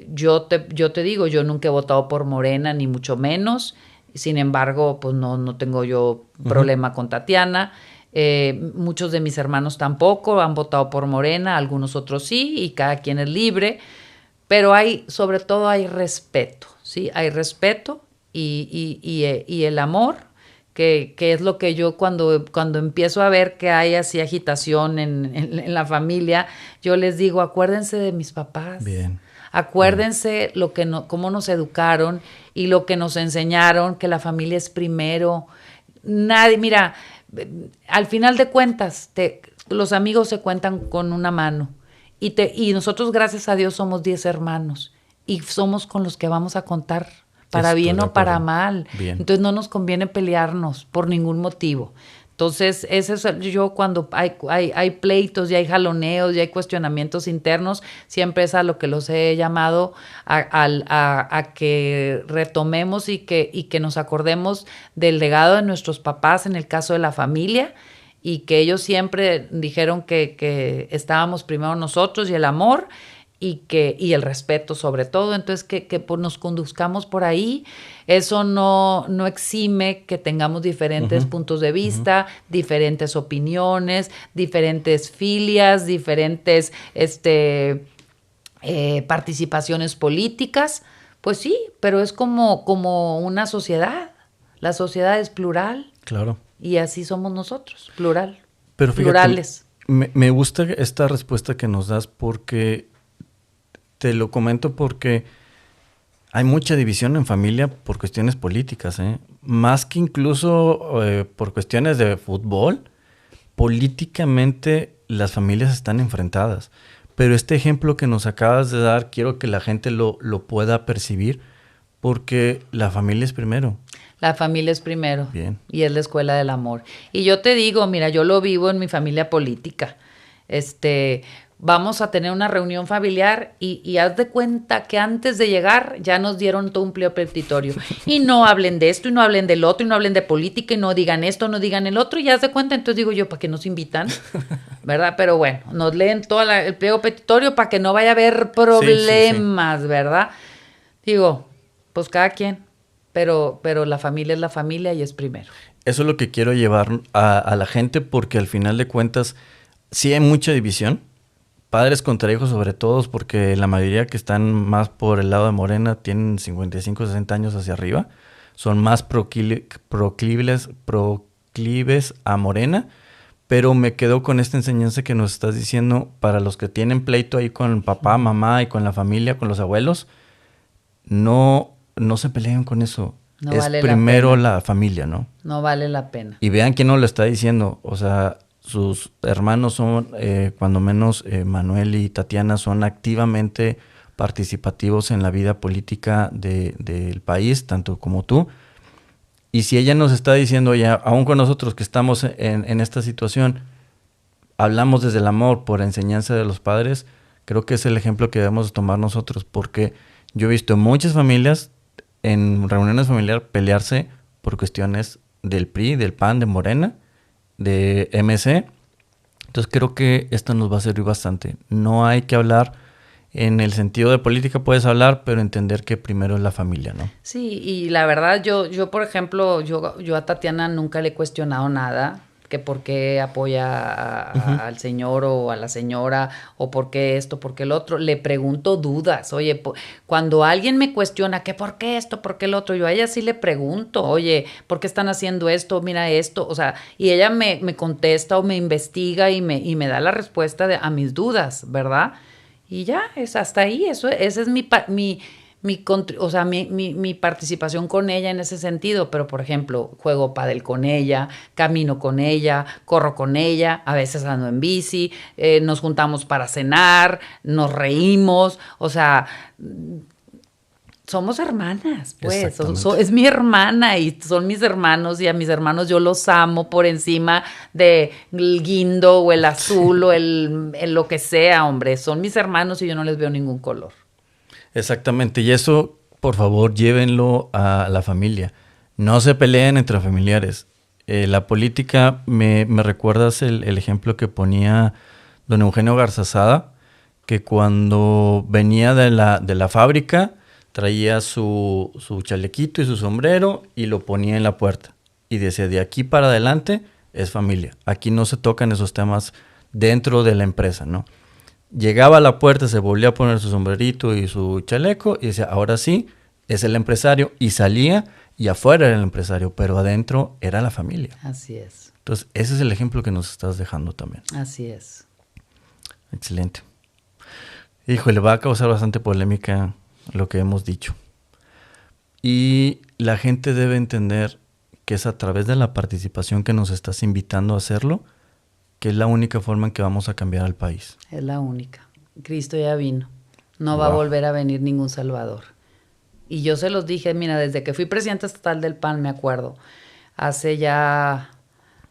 Yo te digo, yo nunca he votado por Morena, ni mucho menos. Sin embargo, pues no tengo yo problema con Tatiana. Muchos de mis hermanos tampoco han votado por Morena, algunos otros sí, y cada quien es libre. Pero sobre todo hay respeto, ¿sí? Hay respeto y el amor, que es lo que yo cuando empiezo a ver que hay así agitación en la familia, yo les digo, acuérdense de mis papás. Bien. Acuérdense cómo nos educaron y lo que nos enseñaron, que la familia es primero. Mira, al final de cuentas, los amigos se cuentan con una mano. Y nosotros, gracias a Dios, somos 10 hermanos y somos con los que vamos a contar, para bien o para mal. Bien. Entonces no nos conviene pelearnos por ningún motivo. Entonces, yo cuando hay pleitos y hay jaloneos y hay cuestionamientos internos, siempre es a lo que los he llamado a que retomemos y que nos acordemos del legado de nuestros papás en el caso de la familia, y que ellos siempre dijeron que estábamos primero nosotros y el amor y el respeto sobre todo. Entonces que nos conduzcamos por ahí. Eso no exime que tengamos diferentes puntos de vista, diferentes opiniones, diferentes filias, diferentes participaciones políticas. Pues sí, pero es como una sociedad. La sociedad es plural. Claro. Y así somos nosotros, plural. Pero fíjate, plurales. Me gusta esta respuesta que nos das, porque te lo comento porque hay mucha división en familia por cuestiones políticas, ¿eh? Más que incluso por cuestiones de fútbol, políticamente las familias están enfrentadas. Pero este ejemplo que nos acabas de dar, quiero que la gente lo pueda percibir, porque la familia es primero. La familia es primero. Bien. Y es la escuela del amor. Y yo te digo, mira, yo lo vivo en mi familia política. Vamos a tener una reunión familiar y haz de cuenta que antes de llegar ya nos dieron todo un pliego petitorio. Y no hablen de esto, y no hablen del otro, y no hablen de política, y no digan esto, no digan el otro, y haz de cuenta. Entonces digo yo, ¿para qué nos invitan? ¿Verdad? Pero bueno, nos leen todo el pliego petitorio para que no vaya a haber problemas, sí. ¿Verdad? Digo, pues cada quien. Pero la familia es la familia y es primero. Eso es lo que quiero llevar a la gente, porque al final de cuentas sí hay mucha división. Padres contra hijos sobre todo, porque la mayoría que están más por el lado de Morena tienen 55, 60 años hacia arriba. Son más proclives a Morena. Pero me quedo con esta enseñanza que nos estás diciendo para los que tienen pleito ahí con papá, mamá y con la familia, con los abuelos. No se peleen con eso. No es vale primero la familia, ¿no? No vale la pena. Y vean quién nos lo está diciendo. O sea, sus hermanos son, cuando menos Manuel y Tatiana, son activamente participativos en la vida política del país, tanto como tú. Y si ella nos está diciendo ya, aún con nosotros que estamos en esta situación, hablamos desde el amor por enseñanza de los padres, creo que es el ejemplo que debemos tomar nosotros, porque yo he visto muchas familias en reuniones familiares pelearse por cuestiones del PRI, del PAN, de Morena, de MC. Entonces creo que esto nos va a servir bastante. No hay que hablar en el sentido de política, puedes hablar, pero entender que primero es la familia, ¿no? Sí, y la verdad yo por ejemplo, yo a Tatiana nunca le he cuestionado nada. que por qué apoya al señor o a la señora, o por qué esto, por qué el otro. Le pregunto dudas. Oye, cuando alguien me cuestiona que por qué esto, por qué el otro, yo a ella sí le pregunto, oye, ¿por qué están haciendo esto? Mira esto. O sea, y ella me contesta o me investiga y me da la respuesta a mis dudas, ¿verdad? Y ya, es hasta ahí. Esa es mi participación con ella en ese sentido. Pero, por ejemplo, juego pádel con ella, camino con ella, corro con ella, a veces ando en bici, nos juntamos para cenar, nos reímos, o sea, somos hermanas, pues. Es mi hermana y son mis hermanos, y a mis hermanos yo los amo por encima del guindo o el azul o el lo que sea, hombre. Son mis hermanos y yo no les veo ningún color. Exactamente, y eso, por favor, llévenlo a la familia. No se peleen entre familiares. La política, me recuerdas el ejemplo que ponía don Eugenio Garzazada, que cuando venía de la fábrica traía su chalequito y su sombrero y lo ponía en la puerta. Y decía, de aquí para adelante es familia. Aquí no se tocan esos temas dentro de la empresa, ¿no? Llegaba a la puerta, se volvía a poner su sombrerito y su chaleco y decía, ahora sí, es el empresario. Y salía y afuera era el empresario, pero adentro era la familia. Así es. Entonces, ese es el ejemplo que nos estás dejando también. Así es. Excelente. Híjole, va a causar bastante polémica lo que hemos dicho. Y la gente debe entender que es a través de la participación que nos estás invitando a hacerlo, que es la única forma en que vamos a cambiar al país. Es la única. Cristo ya vino. No va a volver a venir ningún salvador. Y yo se los dije, mira, desde que fui presidenta estatal del PAN, me acuerdo, hace ya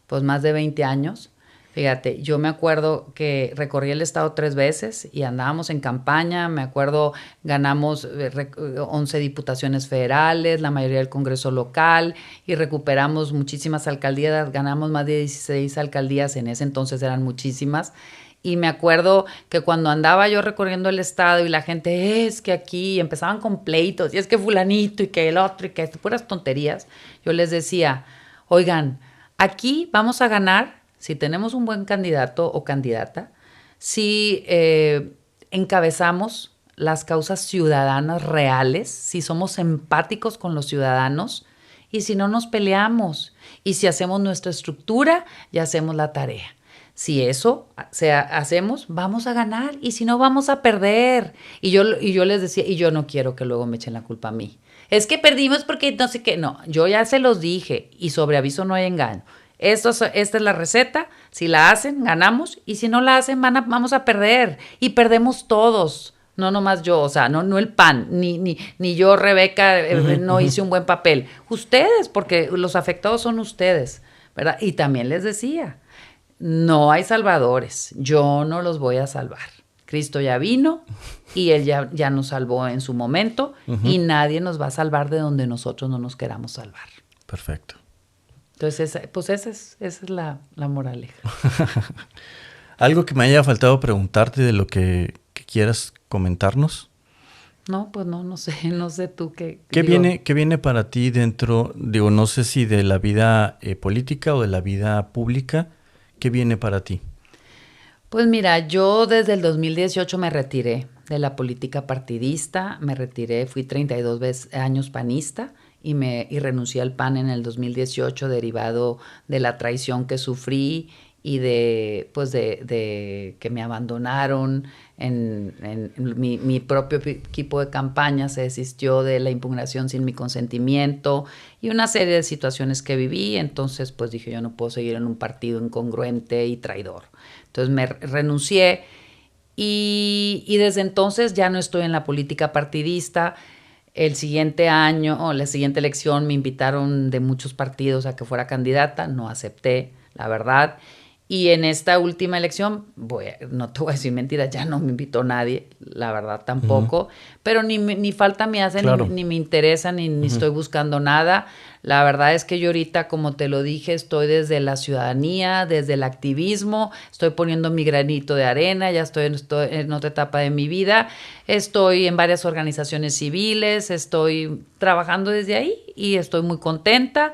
pues más de 20 años, fíjate, yo me acuerdo que recorrí el estado 3 veces y andábamos en campaña. Me acuerdo, ganamos 11 diputaciones federales, la mayoría del Congreso local, y recuperamos muchísimas alcaldías. Ganamos más de 16 alcaldías, en ese entonces eran muchísimas. Y me acuerdo que cuando andaba yo recorriendo el estado y la gente, es que aquí empezaban con pleitos, y es que fulanito y que el otro y que puras tonterías, yo les decía, oigan, aquí vamos a ganar si tenemos un buen candidato o candidata, si encabezamos las causas ciudadanas reales, si somos empáticos con los ciudadanos y si no nos peleamos y si hacemos nuestra estructura y hacemos la tarea. Si eso hacemos, vamos a ganar, y si no, vamos a perder. Y yo les decía, y yo no quiero que luego me echen la culpa a mí. Es que perdimos porque no sé qué. No, yo ya se los dije, y sobre aviso no hay engaño. Esta es la receta. Si la hacen, ganamos, y si no la hacen, vamos a perder, y perdemos todos. No nomás yo, o sea, no el PAN, ni yo, Rebeca, no hice un buen papel. Ustedes, porque los afectados son ustedes, ¿verdad? Y también les decía, no hay salvadores, yo no los voy a salvar. Cristo ya vino y Él ya nos salvó en su momento, y nadie nos va a salvar de donde nosotros no nos queramos salvar. Perfecto. Entonces, pues esa es la moraleja. ¿Algo que me haya faltado preguntarte de lo que quieras comentarnos? No, pues no sé tú qué. ¿Qué viene para ti dentro, no sé si de la vida política o de la vida pública? ¿Qué viene para ti? Pues mira, yo desde el 2018 me retiré de la política partidista, fui 32 años panista y renuncié al PAN en el 2018 derivado de la traición que sufrí y de que me abandonaron en mi propio equipo de campaña. Se desistió de la impugnación sin mi consentimiento y una serie de situaciones que viví. Entonces pues dije, yo no puedo seguir en un partido incongruente y traidor. Entonces me renuncié y desde entonces ya no estoy en la política partidista. El siguiente año, o la siguiente elección, me invitaron de muchos partidos a que fuera candidata. No acepté, la verdad. Y en esta última elección, no te voy a decir mentiras, ya no me invitó nadie, la verdad tampoco. Pero ni falta me hace, claro, ni me interesa, ni estoy buscando nada. La verdad es que yo ahorita, como te lo dije, estoy desde la ciudadanía, desde el activismo, estoy poniendo mi granito de arena, ya estoy en otra etapa de mi vida. Estoy en varias organizaciones civiles, estoy trabajando desde ahí y estoy muy contenta.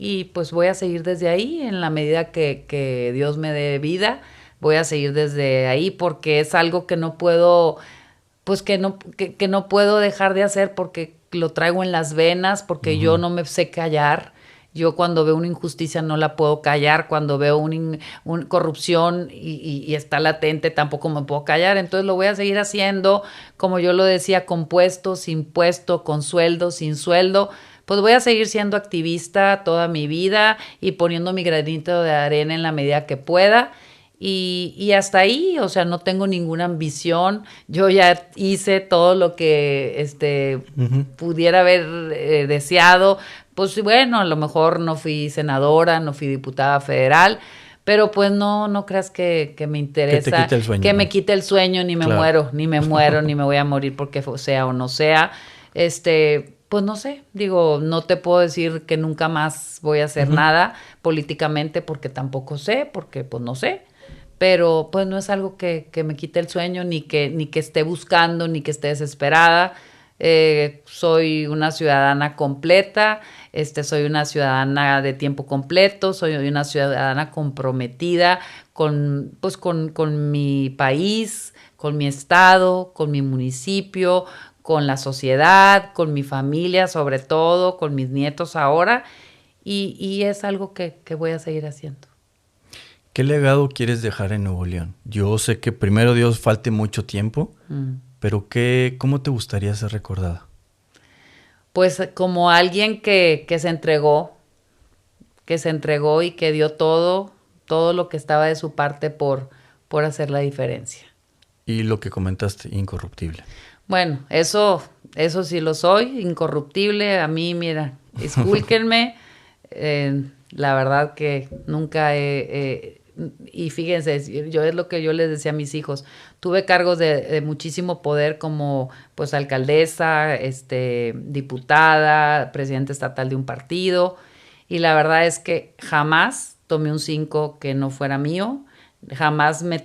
y pues voy a seguir desde ahí en la medida que Dios me dé vida. Voy a seguir desde ahí porque es algo que no puedo, pues que no puedo dejar de hacer porque lo traigo en las venas, porque yo no me sé callar. Yo cuando veo una injusticia no la puedo callar, cuando veo una corrupción y está latente tampoco me puedo callar, entonces lo voy a seguir haciendo, como yo lo decía, con puesto, sin puesto, con sueldo, sin sueldo. Pues voy a seguir siendo activista toda mi vida y poniendo mi granito de arena en la medida que pueda. Y hasta ahí, o sea, no tengo ninguna ambición. Yo ya hice todo lo que pudiera haber deseado. Pues bueno, a lo mejor no fui senadora, no fui diputada federal, pero pues no creas que me interesa. Que te quite el sueño. Que me quite el sueño, ni me muero, ni me voy a morir porque sea o no sea. Pues no sé, digo, no te puedo decir que nunca más voy a hacer nada políticamente porque tampoco sé, porque pues no sé. Pero pues no es algo que me quite el sueño, ni que esté buscando, ni que esté desesperada. Soy una ciudadana completa, soy una ciudadana de tiempo completo, soy una ciudadana comprometida con mi país, con mi estado, con mi municipio, con la sociedad, con mi familia sobre todo, con mis nietos ahora, y es algo que voy a seguir haciendo. ¿Qué legado quieres dejar en Nuevo León? Yo sé que primero Dios falte mucho tiempo, pero ¿cómo te gustaría ser recordada? Pues como alguien que se entregó y que dio todo lo que estaba de su parte por hacer la diferencia. Y lo que comentaste, incorruptible. Bueno, eso sí lo soy, incorruptible. A mí, mira, discúlpenme, la verdad que nunca y fíjense, yo es lo que yo les decía a mis hijos, tuve cargos de muchísimo poder como pues alcaldesa, diputada, presidenta estatal de un partido, y la verdad es que jamás tomé un 5 que no fuera mío, jamás me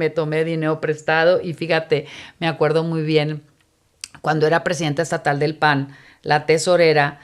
tomé dinero prestado, y fíjate, me acuerdo muy bien, cuando era presidenta estatal del PAN, la tesorera,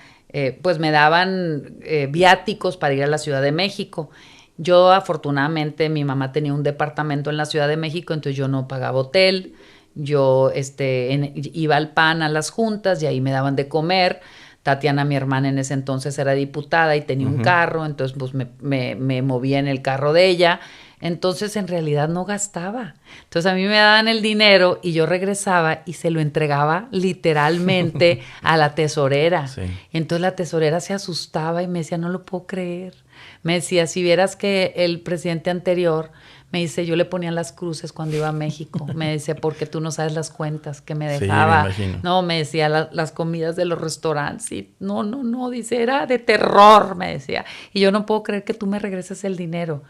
pues me daban viáticos para ir a la Ciudad de México. Yo, afortunadamente, mi mamá tenía un departamento en la Ciudad de México, entonces yo no pagaba hotel. Yo iba al PAN a las juntas y ahí me daban de comer. Tatiana, mi hermana, en ese entonces era diputada y tenía un carro, entonces pues me movía en el carro de ella. Entonces, en realidad no gastaba. Entonces, a mí me daban el dinero y yo regresaba y se lo entregaba literalmente a la tesorera. Sí. Entonces, la tesorera se asustaba y me decía, no lo puedo creer. Me decía, si vieras que el presidente anterior, me dice, yo le ponía las cruces cuando iba a México. Me decía, porque tú no sabes las cuentas que me dejaba. Sí, me imagino. No, me decía, las comidas de los restaurantes. Y no, dice, era de terror, me decía. Y yo no puedo creer que tú me regreses el dinero.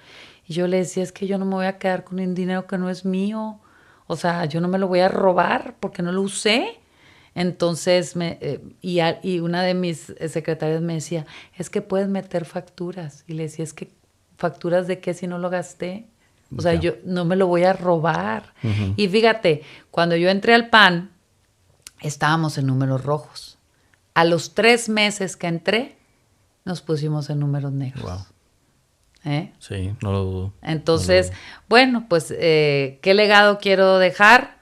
Y yo le decía, es que yo no me voy a quedar con un dinero que no es mío. O sea, yo no me lo voy a robar porque no lo usé. Entonces, y una de mis secretarias me decía, es que puedes meter facturas. Y le decía, es que, ¿facturas de qué si no lo gasté? O sea, yo no me lo voy a robar. Y fíjate, cuando yo entré al PAN, estábamos en números rojos. A los 3 meses que entré, nos pusimos en números negros. Wow. Sí, no lo dudo. Entonces, bueno, pues, ¿qué legado quiero dejar?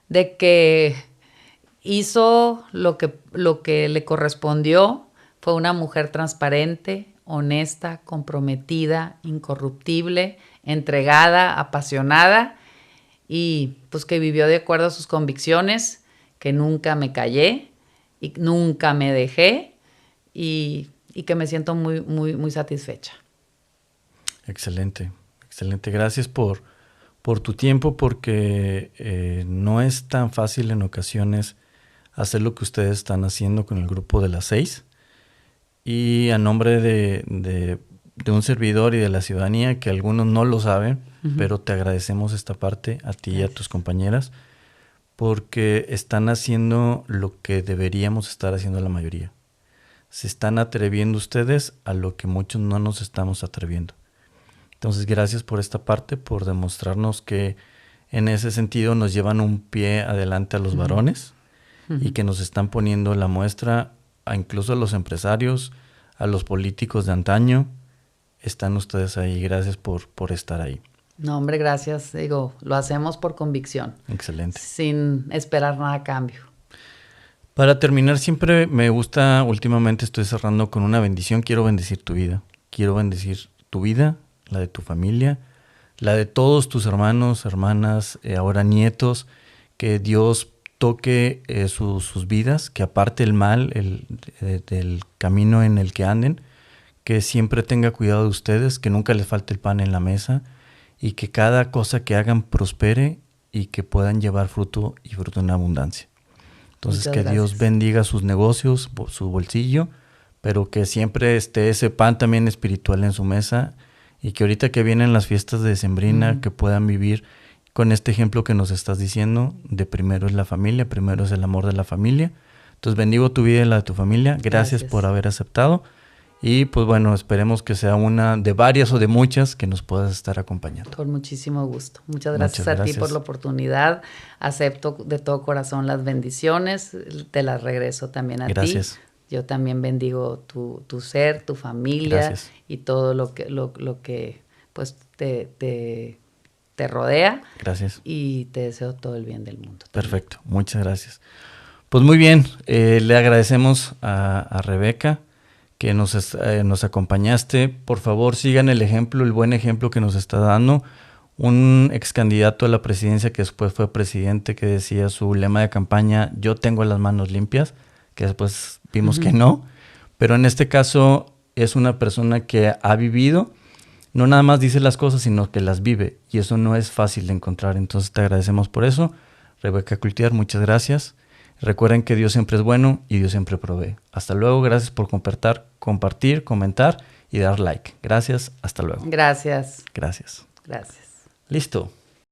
De que hizo lo que le correspondió, fue una mujer transparente, honesta, comprometida, incorruptible, entregada, apasionada, y pues que vivió de acuerdo a sus convicciones, que nunca me callé y nunca me dejé, y que me siento muy, muy, muy satisfecha. Excelente, excelente. Gracias por tu tiempo, porque no es tan fácil en ocasiones hacer lo que ustedes están haciendo con el grupo de las 6. Y a nombre de un servidor y de la ciudadanía, que algunos no lo saben, pero te agradecemos esta parte a ti y a tus compañeras, porque están haciendo lo que deberíamos estar haciendo la mayoría. Se están atreviendo ustedes a lo que muchos no nos estamos atreviendo. Entonces, gracias por esta parte, por demostrarnos que en ese sentido nos llevan un pie adelante a los varones y que nos están poniendo la muestra incluso a los empresarios, a los políticos de antaño, están ustedes ahí. Gracias por estar ahí. No, hombre, gracias. Digo, lo hacemos por convicción. Excelente. Sin esperar nada a cambio. Para terminar, siempre me gusta, últimamente estoy cerrando con una bendición. Quiero bendecir tu vida. Quiero bendecir tu vida, la de tu familia, la de todos tus hermanos, hermanas, ahora nietos. Que Dios toque sus vidas, que aparte el mal del camino en el que anden, que siempre tenga cuidado de ustedes, que nunca les falte el pan en la mesa y que cada cosa que hagan prospere y que puedan llevar fruto y fruto en abundancia. Entonces, que Dios bendiga sus negocios, su bolsillo, pero que siempre esté ese pan también espiritual en su mesa y que ahorita que vienen las fiestas de Decembrina, que puedan vivir con este ejemplo que nos estás diciendo, de primero es la familia, primero es el amor de la familia. Entonces, bendigo tu vida y la de tu familia. Gracias por haber aceptado. Y pues bueno, esperemos que sea una de varias o de muchas que nos puedas estar acompañando. Con muchísimo gusto. Muchas gracias a ti por la oportunidad. Acepto de todo corazón las bendiciones. Te las regreso también a ti. Gracias. Yo también bendigo tu ser, tu familia y todo lo que pues te rodea. Gracias. Y te deseo todo el bien del mundo. Perfecto. Muchas gracias. Pues muy bien. Le agradecemos a Rebeca que nos acompañaste. Por favor, sigan el ejemplo, el buen ejemplo que nos está dando. Un ex candidato a la presidencia que después fue presidente, que decía su lema de campaña, yo tengo las manos limpias, que después vimos que no. Pero en este caso es una persona que ha vivido, no nada más dice las cosas, sino que las vive. Y eso no es fácil de encontrar. Entonces te agradecemos por eso. Rebeca Cultiar, muchas gracias. Recuerden que Dios siempre es bueno y Dios siempre provee. Hasta luego, gracias por compartir, comentar y dar like. Gracias, hasta luego. Gracias. Gracias. Gracias. Listo.